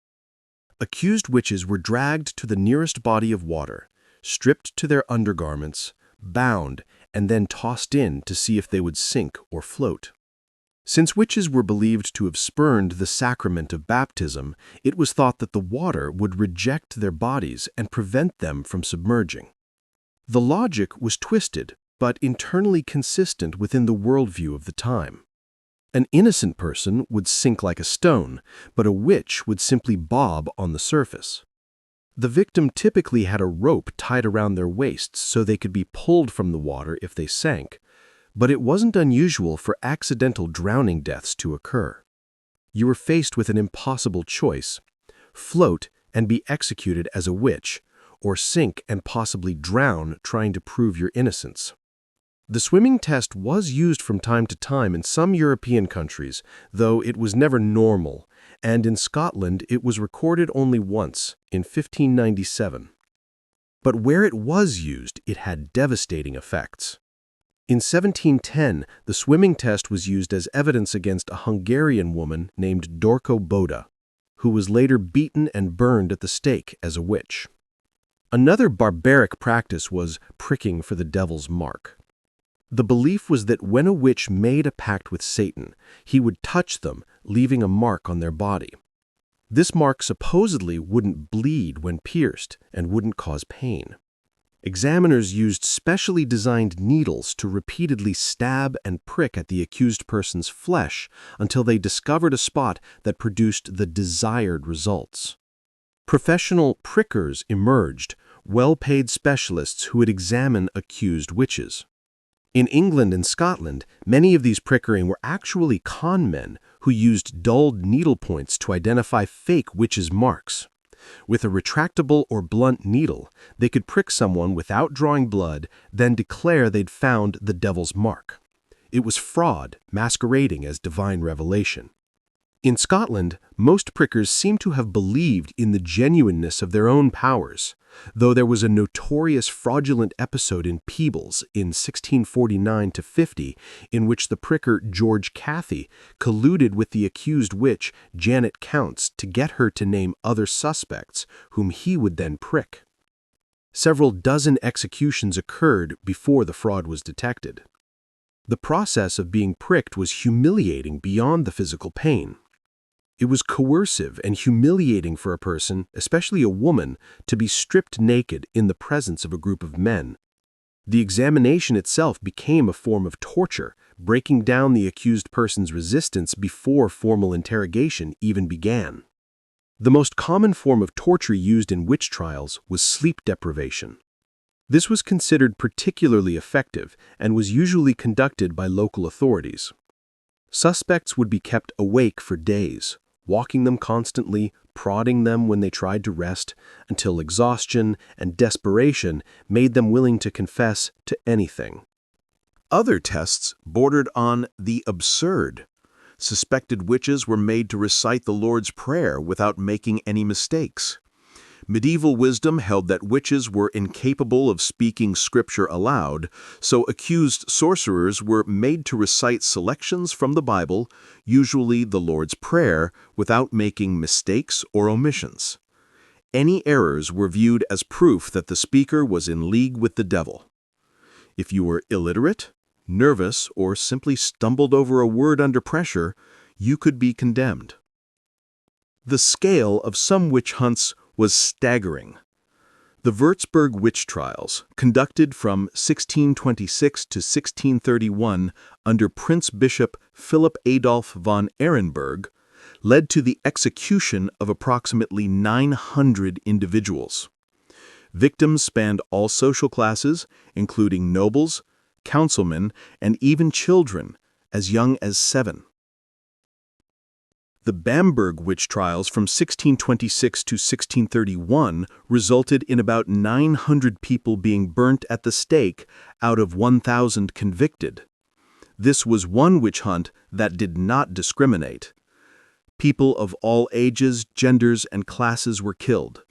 Accused witches were dragged to the nearest body of water, stripped to their undergarments, bound, and then tossed in to see if they would sink or float. Since witches were believed to have spurned the sacrament of baptism, it was thought that the water would reject their bodies and prevent them from submerging. The logic was twisted, but internally consistent within the worldview of the time. An innocent person would sink like a stone, but a witch would simply bob on the surface. The victim typically had a rope tied around their waists so they could be pulled from the water if they sank, but it wasn't unusual for accidental drowning deaths to occur. You were faced with an impossible choice: float and be executed as a witch, or sink and possibly drown trying to prove your innocence. The swimming test was used from time to time in some European countries, though it was never normal, and in Scotland it was recorded only once, in 1597. But where it was used, it had devastating effects. In 1710, the swimming test was used as evidence against a Hungarian woman named Dorko Boda, who was later beaten and burned at the stake as a witch. Another barbaric practice was pricking for the devil's mark. The belief was that when a witch made a pact with Satan, he would touch them, leaving a mark on their body. This mark supposedly wouldn't bleed when pierced and wouldn't cause pain. Examiners used specially designed needles to repeatedly stab and prick at the accused person's flesh until they discovered a spot that produced the desired results. Professional prickers emerged, well-paid specialists who would examine accused witches. In England and Scotland, many of these prickering were actually con men who used dulled needle points to identify fake witches' marks. With a retractable or blunt needle, they could prick someone without drawing blood, then declare they'd found the devil's mark. It was fraud masquerading as divine revelation. In Scotland, most prickers seem to have believed in the genuineness of their own powers, though there was a notorious fraudulent episode in Peebles in 1649-50 in which the pricker George Cathy colluded with the accused witch Janet Counts to get her to name other suspects whom he would then prick. Several dozen executions occurred before the fraud was detected. The process of being pricked was humiliating beyond the physical pain. It was coercive and humiliating for a person, especially a woman, to be stripped naked in the presence of a group of men. The examination itself became a form of torture, breaking down the accused person's resistance before formal interrogation even began. The most common form of torture used in witch trials was sleep deprivation. This was considered particularly effective and was usually conducted by local authorities. Suspects would be kept awake for days, walking them constantly, prodding them when they tried to rest, until exhaustion and desperation made them willing to confess to anything. Other tests bordered on the absurd. Suspected witches were made to recite the Lord's Prayer without making any mistakes. Medieval wisdom held that witches were incapable of speaking scripture aloud, so accused sorcerers were made to recite selections from the Bible, usually the Lord's Prayer, without making mistakes or omissions. Any errors were viewed as proof that the speaker was in league with the devil. If you were illiterate, nervous, or simply stumbled over a word under pressure, you could be condemned. The scale of some witch hunts was staggering. The Würzburg witch trials, conducted from 1626 to 1631 under Prince Bishop Philip Adolf von Ehrenberg, led to the execution of approximately 900 individuals. Victims spanned all social classes, including nobles, councilmen, and even children, as young as 7. The Bamberg witch trials from 1626 to 1631 resulted in about 900 people being burnt at the stake out of 1,000 convicted. This was one witch hunt that did not discriminate. People of all ages, genders, and classes were killed.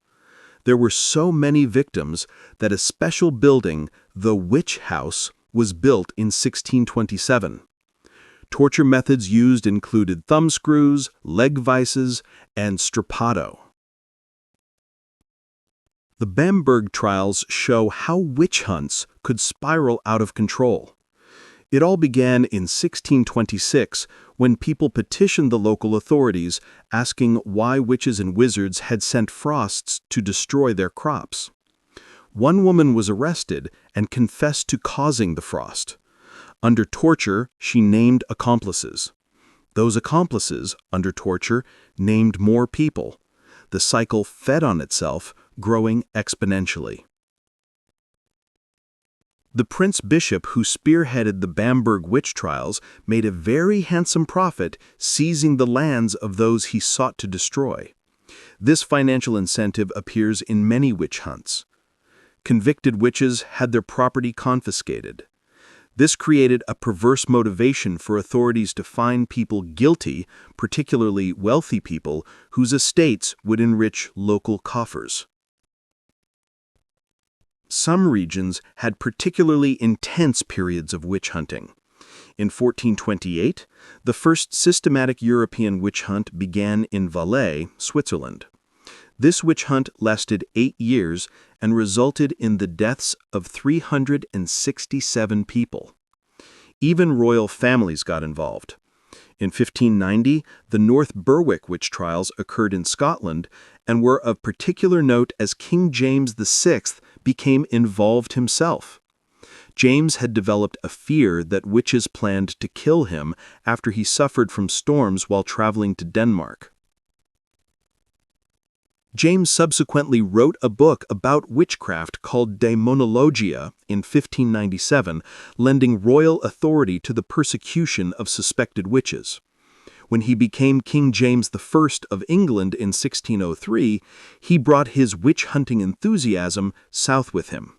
There were so many victims that a special building, the Witch House, was built in 1627. Torture methods used included thumbscrews, leg vices, and strappado. The Bamberg trials show how witch hunts could spiral out of control. It all began in 1626 when people petitioned the local authorities asking why witches and wizards had sent frosts to destroy their crops. One woman was arrested and confessed to causing the frost. Under torture, she named accomplices. Those accomplices, under torture, named more people. The cycle fed on itself, growing exponentially. The prince bishop who spearheaded the Bamberg witch trials made a very handsome profit seizing the lands of those he sought to destroy. This financial incentive appears in many witch hunts. Convicted witches had their property confiscated. This created a perverse motivation for authorities to find people guilty, particularly wealthy people, whose estates would enrich local coffers. Some regions had particularly intense periods of witch hunting. In 1428, the first systematic European witch hunt began in Valais, Switzerland. This witch hunt lasted 8 years and resulted in the deaths of 367 people. Even royal families got involved. In 1590, the North Berwick witch trials occurred in Scotland and were of particular note as King James VI became involved himself. James had developed a fear that witches planned to kill him after he suffered from storms while traveling to Denmark. James subsequently wrote a book about witchcraft called De Monologia in 1597, lending royal authority to the persecution of suspected witches. When he became King James I of England in 1603, he brought his witch-hunting enthusiasm south with him.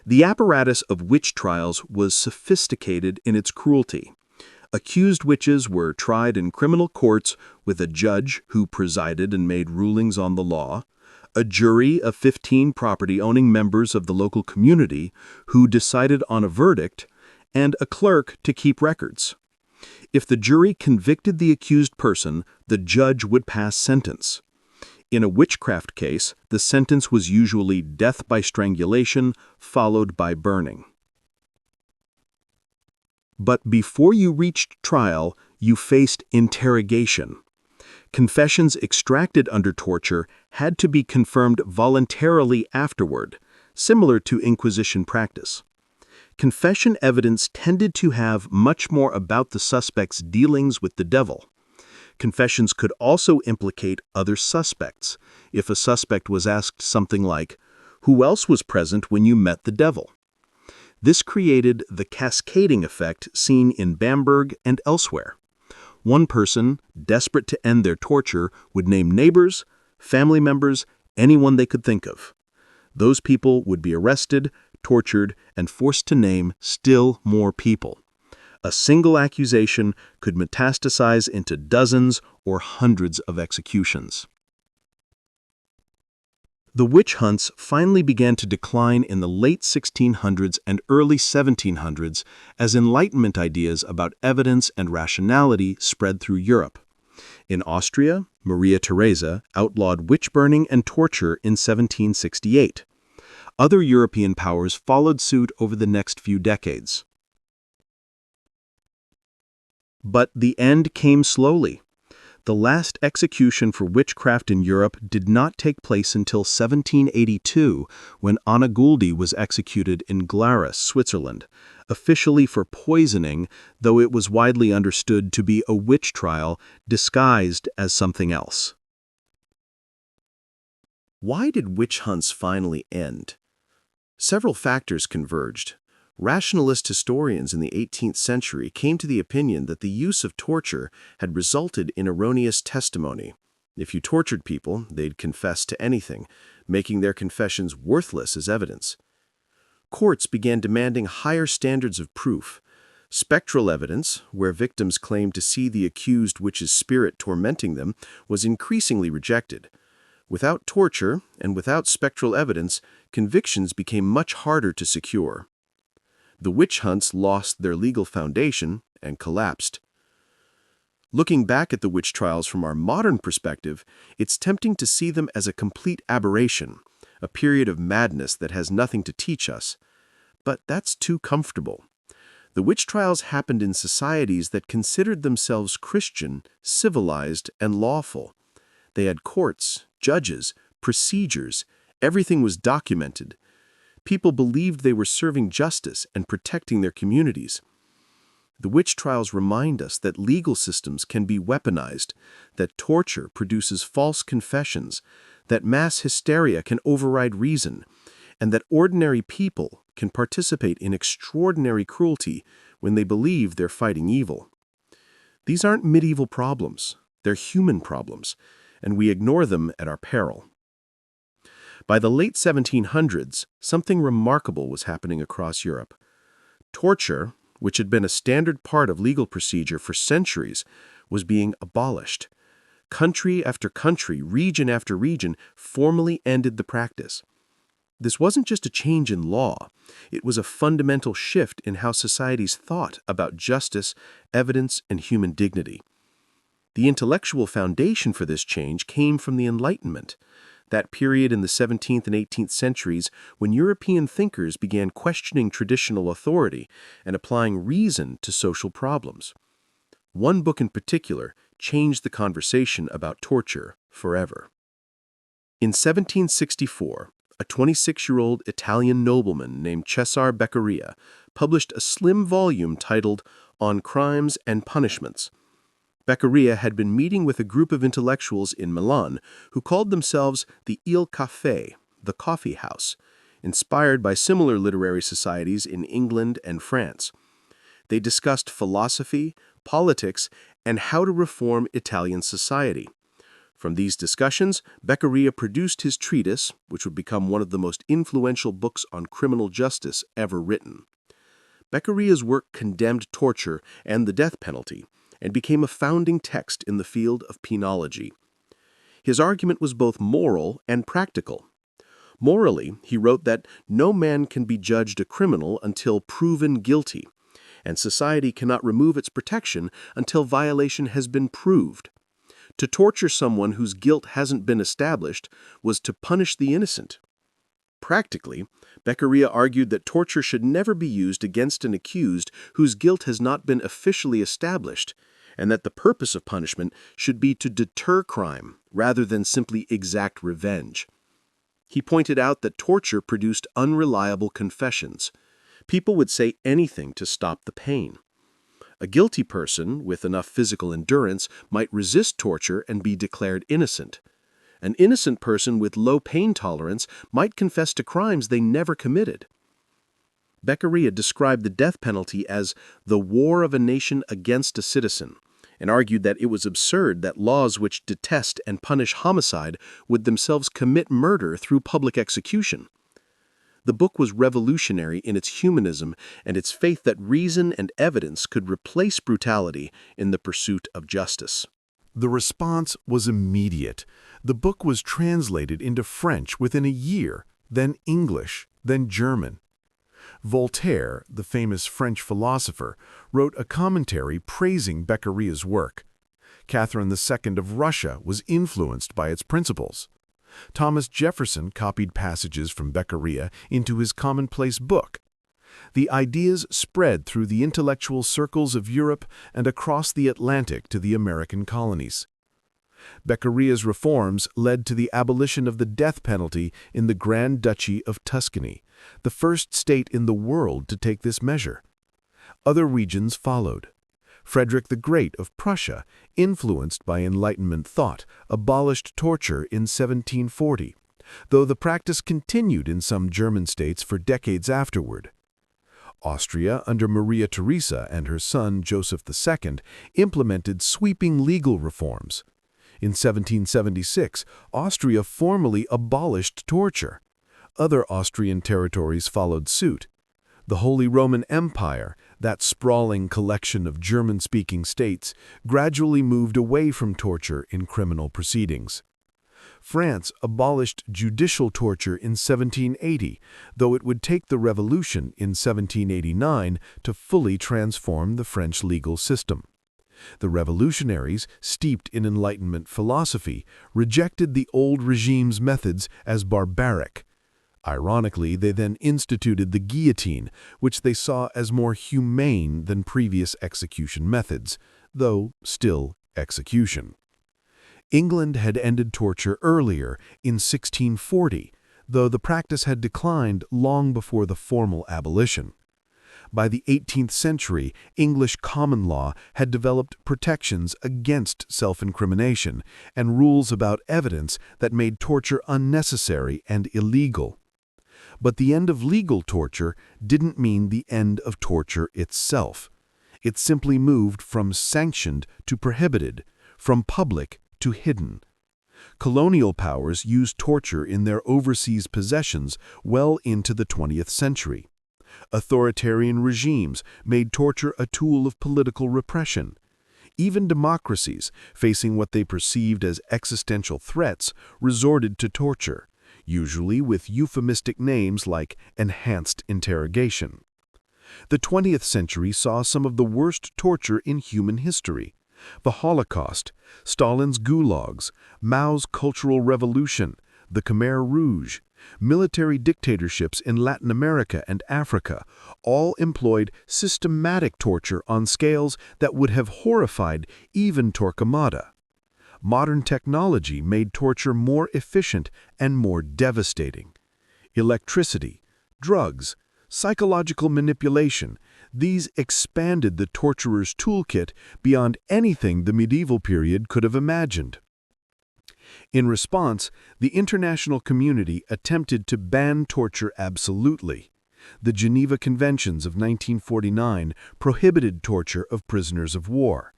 The apparatus of witch trials was sophisticated in its cruelty. Accused witches were tried in criminal courts with a judge who presided and made rulings on the law, a jury of 15 property-owning members of the local community who decided on a verdict, and a clerk to keep records. If the jury convicted the accused person, the judge would pass sentence. In a witchcraft case, the sentence was usually death by strangulation, followed by burning. But before you reached trial, you faced interrogation. Confessions extracted under torture had to be confirmed voluntarily afterward, similar to Inquisition practice. Confession evidence tended to have much more about the suspect's dealings with the devil. Confessions could also implicate other suspects, if a suspect was asked something like, "Who else was present when you met the devil?" This created the cascading effect seen in Bamberg and elsewhere. One person, desperate to end their torture, would name neighbors, family members, anyone they could think of. Those people would be arrested, tortured, and forced to name still more people. A single accusation could metastasize into dozens or hundreds of executions. The witch hunts finally began to decline in the late 1600s and early 1700s as Enlightenment ideas about evidence and rationality spread through Europe. In Austria, Maria Theresa outlawed witch-burning and torture in 1768. Other European powers followed suit over the next few decades. But the end came slowly. The last execution for witchcraft in Europe did not take place until 1782, when Anna Guldi was executed in Glarus, Switzerland, officially for poisoning, though it was widely understood to be a witch trial disguised as something else. Why did witch hunts finally end? Several factors converged. Rationalist historians in the 18th century came to the opinion that the use of torture had resulted in erroneous testimony. If you tortured people, they'd confess to anything, making their confessions worthless as evidence. Courts began demanding higher standards of proof. Spectral evidence, where victims claimed to see the accused witch's spirit tormenting them, was increasingly rejected. Without torture and without spectral evidence, convictions became much harder to secure. The witch hunts lost their legal foundation and collapsed. Looking back at the witch trials from our modern perspective, it's tempting to see them as a complete aberration, a period of madness that has nothing to teach us. But that's too comfortable. The witch trials happened in societies that considered themselves Christian, civilized, and lawful. They had courts, judges, procedures. Everything was documented. People believed they were serving justice and protecting their communities. The witch trials remind us that legal systems can be weaponized, that torture produces false confessions, that mass hysteria can override reason, and that ordinary people can participate in extraordinary cruelty when they believe they're fighting evil. These aren't medieval problems, they're human problems, and we ignore them at our peril. By the late 1700s, something remarkable was happening across Europe. Torture, which had been a standard part of legal procedure for centuries, was being abolished. Country after country, region after region, formally ended the practice. This wasn't just a change in law. It was a fundamental shift in how societies thought about justice, evidence, and human dignity. The intellectual foundation for this change came from the Enlightenment, that period in the 17th and 18th centuries when European thinkers began questioning traditional authority and applying reason to social problems. One book in particular changed the conversation about torture forever. In 1764, a 26-year-old Italian nobleman named Cesare Beccaria published a slim volume titled On Crimes and Punishments. Beccaria had been meeting with a group of intellectuals in Milan who called themselves the Il Caffè, the coffee house, inspired by similar literary societies in England and France. They discussed philosophy, politics, and how to reform Italian society. From these discussions, Beccaria produced his treatise, which would become one of the most influential books on criminal justice ever written. Beccaria's work condemned torture and the death penalty, and became a founding text in the field of penology. His argument was both moral and practical. Morally, he wrote that no man can be judged a criminal until proven guilty, and society cannot remove its protection until violation has been proved. To torture someone whose guilt hasn't been established was to punish the innocent. Practically, Beccaria argued that torture should never be used against an accused whose guilt has not been officially established, and that the purpose of punishment should be to deter crime rather than simply exact revenge. He pointed out that torture produced unreliable confessions. People would say anything to stop the pain. A guilty person with enough physical endurance might resist torture and be declared innocent. An innocent person with low pain tolerance might confess to crimes they never committed. Beccaria described the death penalty as the war of a nation against a citizen, and argued that it was absurd that laws which detest and punish homicide would themselves commit murder through public execution. The book was revolutionary in its humanism and its faith that reason and evidence could replace brutality in the pursuit of justice. The response was immediate. The book was translated into French within a year, then English, then German. Voltaire, the famous French philosopher, wrote a commentary praising Beccaria's work. Catherine II of Russia was influenced by its principles. Thomas Jefferson copied passages from Beccaria into his commonplace book. The ideas spread through the intellectual circles of Europe and across the Atlantic to the American colonies. Beccaria's reforms led to the abolition of the death penalty in the Grand Duchy of Tuscany, the first state in the world to take this measure. Other regions followed. Frederick the Great of Prussia, influenced by Enlightenment thought, abolished torture in 1740, though the practice continued in some German states for decades afterward. Austria, under Maria Theresa and her son Joseph II, implemented sweeping legal reforms. In 1776, Austria formally abolished torture. Other Austrian territories followed suit. The Holy Roman Empire, that sprawling collection of German-speaking states, gradually moved away from torture in criminal proceedings. France abolished judicial torture in 1780, though it would take the Revolution in 1789 to fully transform the French legal system. The revolutionaries, steeped in Enlightenment philosophy, rejected the old regime's methods as barbaric. Ironically, they then instituted the guillotine, which they saw as more humane than previous execution methods, though still execution. England had ended torture earlier, in 1640, though the practice had declined long before the formal abolition. By the 18th century, English common law had developed protections against self-incrimination and rules about evidence that made torture unnecessary and illegal. But the end of legal torture didn't mean the end of torture itself. It simply moved from sanctioned to prohibited, from public to hidden. Colonial powers used torture in their overseas possessions well into the 20th century. Authoritarian regimes made torture a tool of political repression. Even democracies, facing what they perceived as existential threats, resorted to torture, usually with euphemistic names like enhanced interrogation. The 20th century saw some of the worst torture in human history. The Holocaust, Stalin's gulags, Mao's Cultural Revolution, the Khmer Rouge, military dictatorships in Latin America and Africa all employed systematic torture on scales that would have horrified even Torquemada. Modern technology made torture more efficient and more devastating. Electricity, drugs, psychological manipulation, these expanded the torturer's toolkit beyond anything the medieval period could have imagined. In response, the international community attempted to ban torture absolutely. The Geneva Conventions of 1949 prohibited torture of prisoners of war.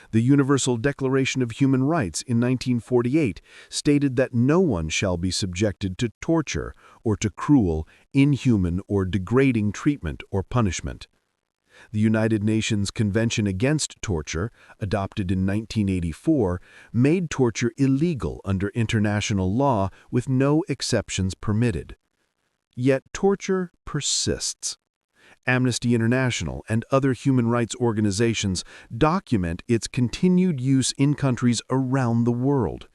The Universal Declaration of Human Rights in 1948 stated that no one shall be subjected to torture or to cruel, inhuman, or degrading treatment or punishment. The United Nations Convention Against Torture, adopted in 1984, made torture illegal under international law with no exceptions permitted. Yet torture persists. Amnesty International and other human rights organizations document its continued use in countries around the world.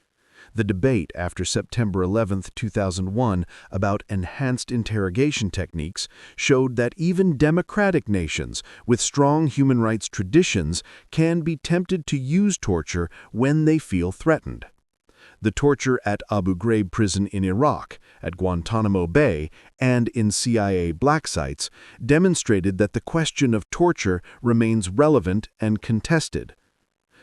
The debate after September 11, 2001, about enhanced interrogation techniques showed that even democratic nations with strong human rights traditions can be tempted to use torture when they feel threatened. The torture at Abu Ghraib prison in Iraq, at Guantanamo Bay, and in CIA black sites demonstrated that the question of torture remains relevant and contested.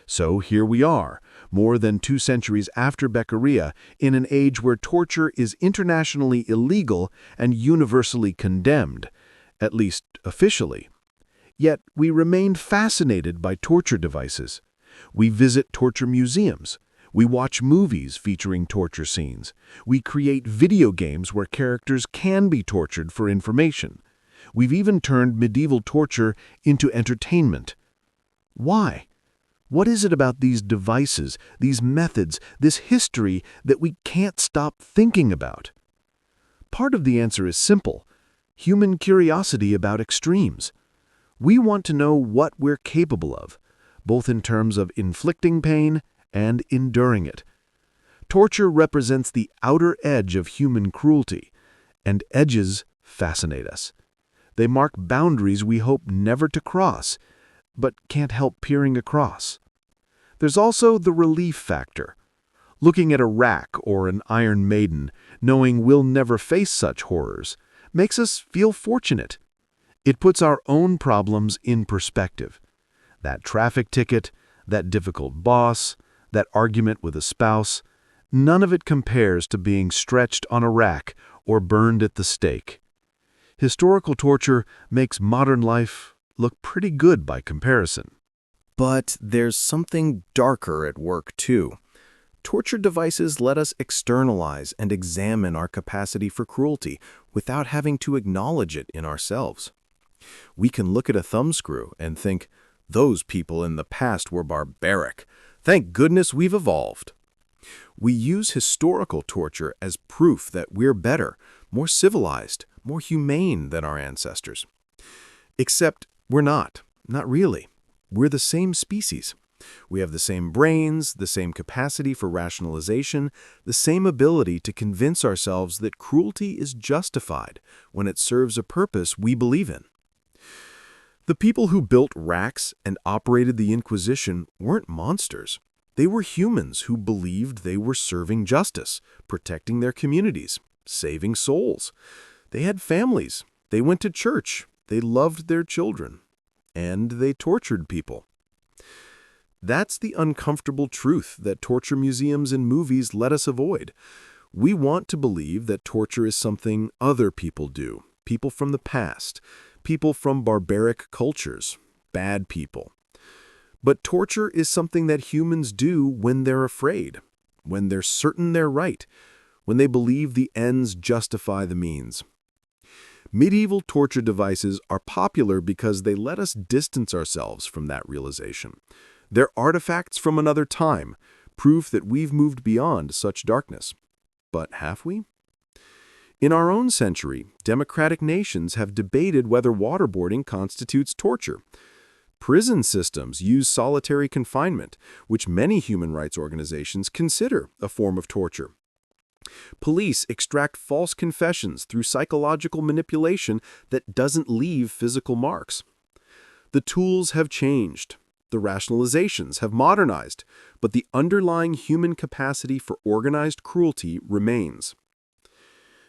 So here we are, more than 2 centuries after Beccaria, in an age where torture is internationally illegal and universally condemned, at least officially. Yet we remain fascinated by torture devices. We visit torture museums. We watch movies featuring torture scenes. We create video games where characters can be tortured for information. We've even turned medieval torture into entertainment. Why? What is it about these devices, these methods, this history that we can't stop thinking about? Part of the answer is simple: human curiosity about extremes. We want to know what we're capable of, both in terms of inflicting pain and enduring it. Torture represents the outer edge of human cruelty, and edges fascinate us. They mark boundaries we hope never to cross, but can't help peering across. There's also the relief factor. Looking at a rack or an Iron Maiden, knowing we'll never face such horrors, makes us feel fortunate. It puts our own problems in perspective. That traffic ticket, that difficult boss, that argument with a spouse, none of it compares to being stretched on a rack or burned at the stake. Historical torture makes modern life look pretty good by comparison. But there's something darker at work, too. Torture devices let us externalize and examine our capacity for cruelty without having to acknowledge it in ourselves. We can look at a thumbscrew and think, those people in the past were barbaric. Thank goodness we've evolved. We use historical torture as proof that we're better, more civilized, more humane than our ancestors. Except we're not really. We're the same species. We have the same brains, the same capacity for rationalization, the same ability to convince ourselves that cruelty is justified when it serves a purpose we believe in. The people who built racks and operated the Inquisition weren't monsters. They were humans who believed they were serving justice, protecting their communities, saving souls. They had families. They went to church. They loved their children. And they tortured people. That's the uncomfortable truth that torture museums and movies let us avoid. We want to believe that torture is something other people do, people from the past, people from barbaric cultures, bad people. But torture is something that humans do when they're afraid, when they're certain they're right, when they believe the ends justify the means. Medieval torture devices are popular because they let us distance ourselves from that realization. They're artifacts from another time, proof that we've moved beyond such darkness. But have we? In our own century, democratic nations have debated whether waterboarding constitutes torture. Prison systems use solitary confinement, which many human rights organizations consider a form of torture. Police extract false confessions through psychological manipulation that doesn't leave physical marks. The tools have changed. The rationalizations have modernized, but the underlying human capacity for organized cruelty remains.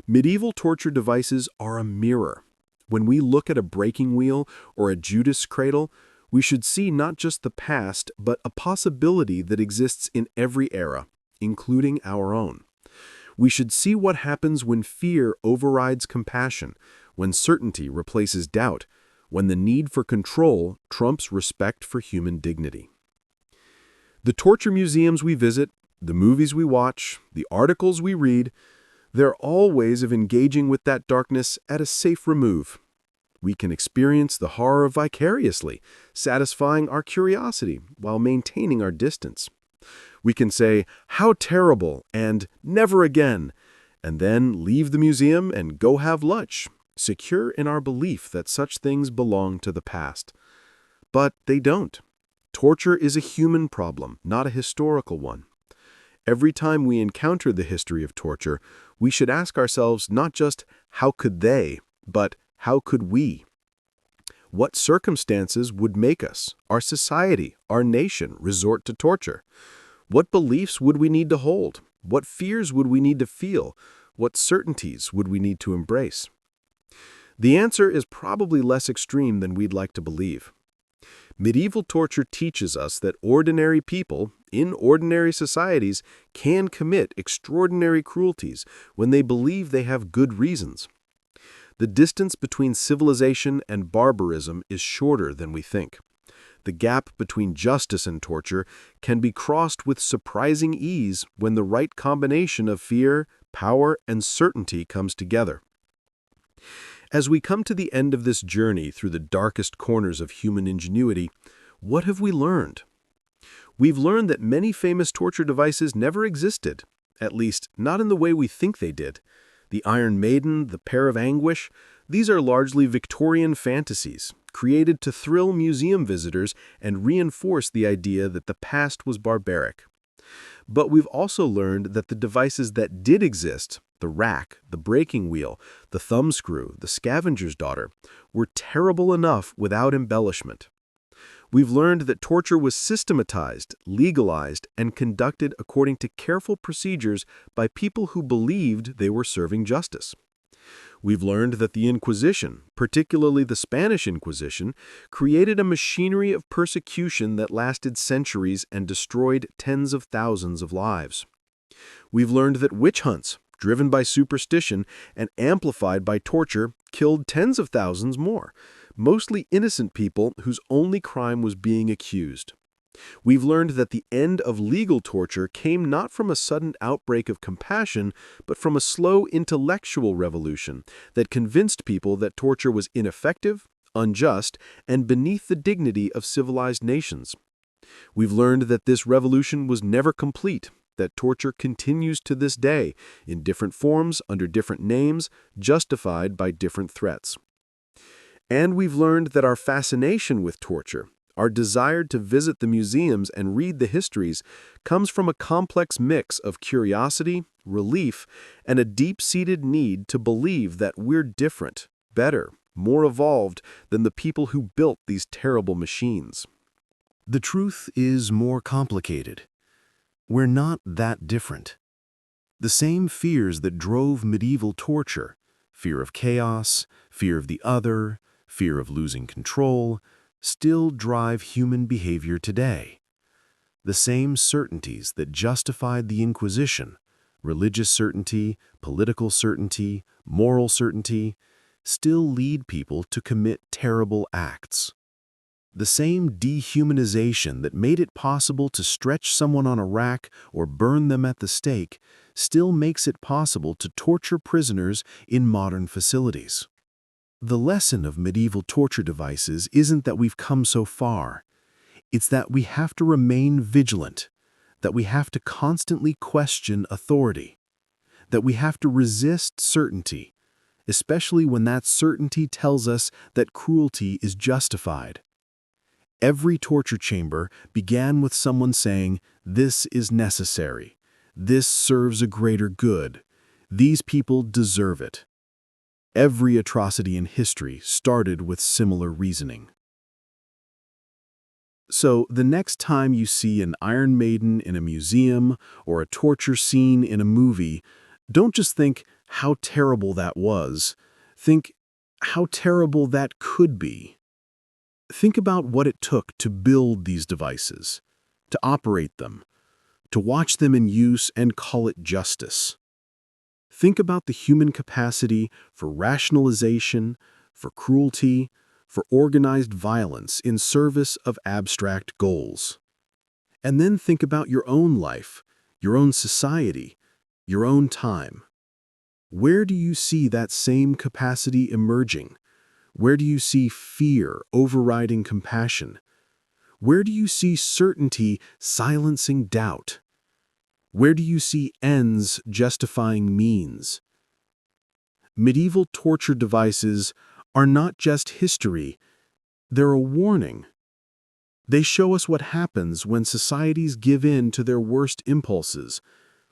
Medieval torture devices are a mirror. When we look at a breaking wheel or a Judas cradle, we should see not just the past, but a possibility that exists in every era, including our own. We should see what happens when fear overrides compassion, when certainty replaces doubt, when the need for control trumps respect for human dignity. The torture museums we visit, the movies we watch, the articles we read, they're all ways of engaging with that darkness at a safe remove. We can experience the horror vicariously, satisfying our curiosity while maintaining our distance. We can say, "How terrible," and "never again," and then leave the museum and go have lunch, secure in our belief that such things belong to the past. But they don't. Torture is a human problem, not a historical one. Every time we encounter the history of torture, we should ask ourselves not just, how could they, but how could we? What circumstances would make us, our society, our nation, resort to torture? What beliefs would we need to hold? What fears would we need to feel? What certainties would we need to embrace? The answer is probably less extreme than we'd like to believe. Medieval torture teaches us that ordinary people, in ordinary societies, can commit extraordinary cruelties when they believe they have good reasons. The distance between civilization and barbarism is shorter than we think. The gap between justice and torture can be crossed with surprising ease when the right combination of fear, power, and certainty comes together. As we come to the end of this journey through the darkest corners of human ingenuity, what have we learned? We've learned that many famous torture devices never existed, at least not in the way we think they did. The Iron Maiden, the Pair of Anguish, these are largely Victorian fantasies, created to thrill museum visitors and reinforce the idea that the past was barbaric. But we've also learned that the devices that did exist, the rack, the breaking wheel, the thumbscrew, the scavenger's daughter, were terrible enough without embellishment. We've learned that torture was systematized, legalized, and conducted according to careful procedures by people who believed they were serving justice. We've learned that the Inquisition, particularly the Spanish Inquisition, created a machinery of persecution that lasted centuries and destroyed tens of thousands of lives. We've learned that witch hunts, driven by superstition and amplified by torture, killed tens of thousands more, mostly innocent people whose only crime was being accused. We've learned that the end of legal torture came not from a sudden outbreak of compassion, but from a slow intellectual revolution that convinced people that torture was ineffective, unjust, and beneath the dignity of civilized nations. We've learned that this revolution was never complete, that torture continues to this day, in different forms, under different names, justified by different threats. And we've learned that our fascination with torture, our desire to visit the museums and read the histories, comes from a complex mix of curiosity, relief, and a deep-seated need to believe that we're different, better, more evolved than the people who built these terrible machines. The truth is more complicated. We're not that different. The same fears that drove medieval torture, fear of chaos, fear of the other, fear of losing control, still drive human behavior today. The same certainties that justified the Inquisition, religious certainty, political certainty, moral certainty, still lead people to commit terrible acts. The same dehumanization that made it possible to stretch someone on a rack or burn them at the stake still makes it possible to torture prisoners in modern facilities. The lesson of medieval torture devices isn't that we've come so far. It's that we have to remain vigilant, that we have to constantly question authority, that we have to resist certainty, especially when that certainty tells us that cruelty is justified. Every torture chamber began with someone saying, "This is necessary. This serves a greater good. These people deserve it." Every atrocity in history started with similar reasoning. So, the next time you see an Iron Maiden in a museum or a torture scene in a movie, don't just think how terrible that was. Think how terrible that could be. Think about what it took to build these devices, to operate them, to watch them in use and call it justice. Think about the human capacity for rationalization, for cruelty, for organized violence in service of abstract goals. And then think about your own life, your own society, your own time. Where do you see that same capacity emerging? Where do you see fear overriding compassion? Where do you see certainty silencing doubt? Where do you see ends justifying means? Medieval torture devices are not just history, they're a warning. They show us what happens when societies give in to their worst impulses,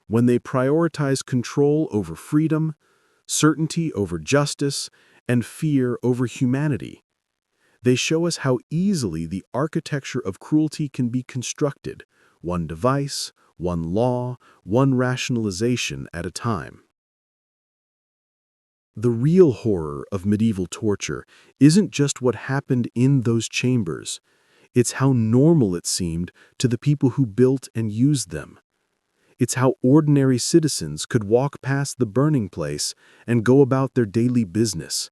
when they prioritize control over freedom, certainty over justice, and fear over humanity. They show us how easily the architecture of cruelty can be constructed, one device, one law, one rationalization at a time. The real horror of medieval torture isn't just what happened in those chambers. It's how normal it seemed to the people who built and used them. It's how ordinary citizens could walk past the burning place and go about their daily business.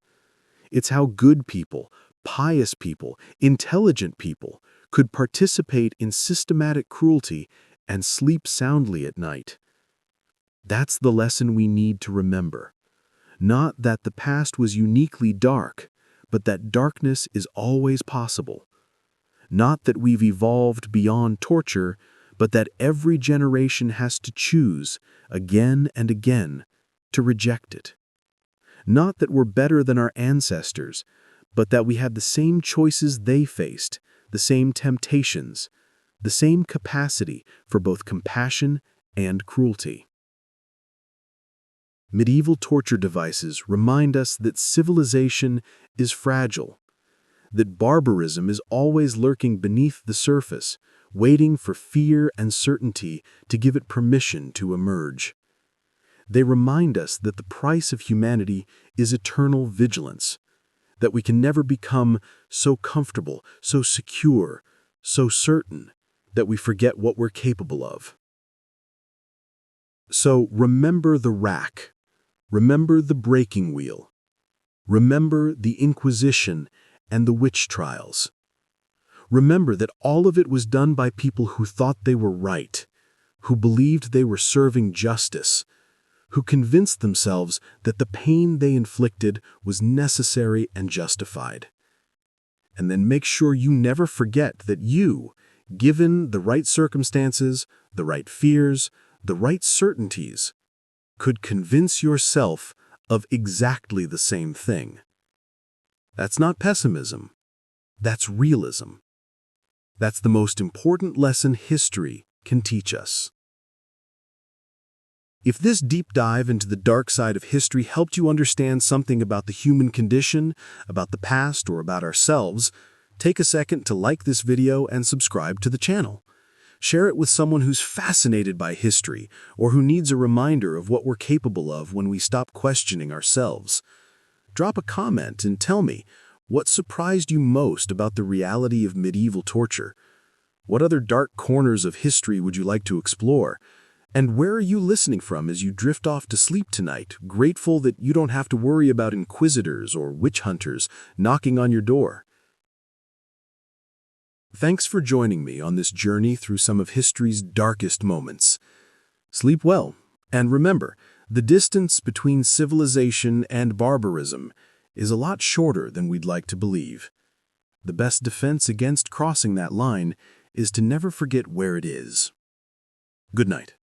It's how good people, pious people, intelligent people could participate in systematic cruelty and sleep soundly at night. That's the lesson we need to remember. Not that the past was uniquely dark, but that darkness is always possible. Not that we've evolved beyond torture, but that every generation has to choose, again and again, to reject it. Not that we're better than our ancestors, but that we have the same choices they faced, the same temptations, the same capacity for both compassion and cruelty. Medieval torture devices remind us that civilization is fragile, that barbarism is always lurking beneath the surface, waiting for fear and certainty to give it permission to emerge. They remind us that the price of humanity is eternal vigilance, that we can never become so comfortable, so secure, so certain that we forget what we're capable of. So remember the rack, remember the breaking wheel, remember the Inquisition and the witch trials. Remember that all of it was done by people who thought they were right, who believed they were serving justice, who convinced themselves that the pain they inflicted was necessary and justified. And then make sure you never forget that you, given the right circumstances, the right fears, the right certainties, could convince yourself of exactly the same thing. That's not pessimism. That's realism. That's the most important lesson history can teach us. If this deep dive into the dark side of history helped you understand something about the human condition, about the past, or about ourselves, take a second to like this video and subscribe to the channel. Share it with someone who's fascinated by history or who needs a reminder of what we're capable of when we stop questioning ourselves. Drop a comment and tell me, what surprised you most about the reality of medieval torture? What other dark corners of history would you like to explore? And where are you listening from as you drift off to sleep tonight, grateful that you don't have to worry about inquisitors or witch hunters knocking on your door? Thanks for joining me on this journey through some of history's darkest moments. Sleep well, and remember, the distance between civilization and barbarism is a lot shorter than we'd like to believe. The best defense against crossing that line is to never forget where it is. Good night.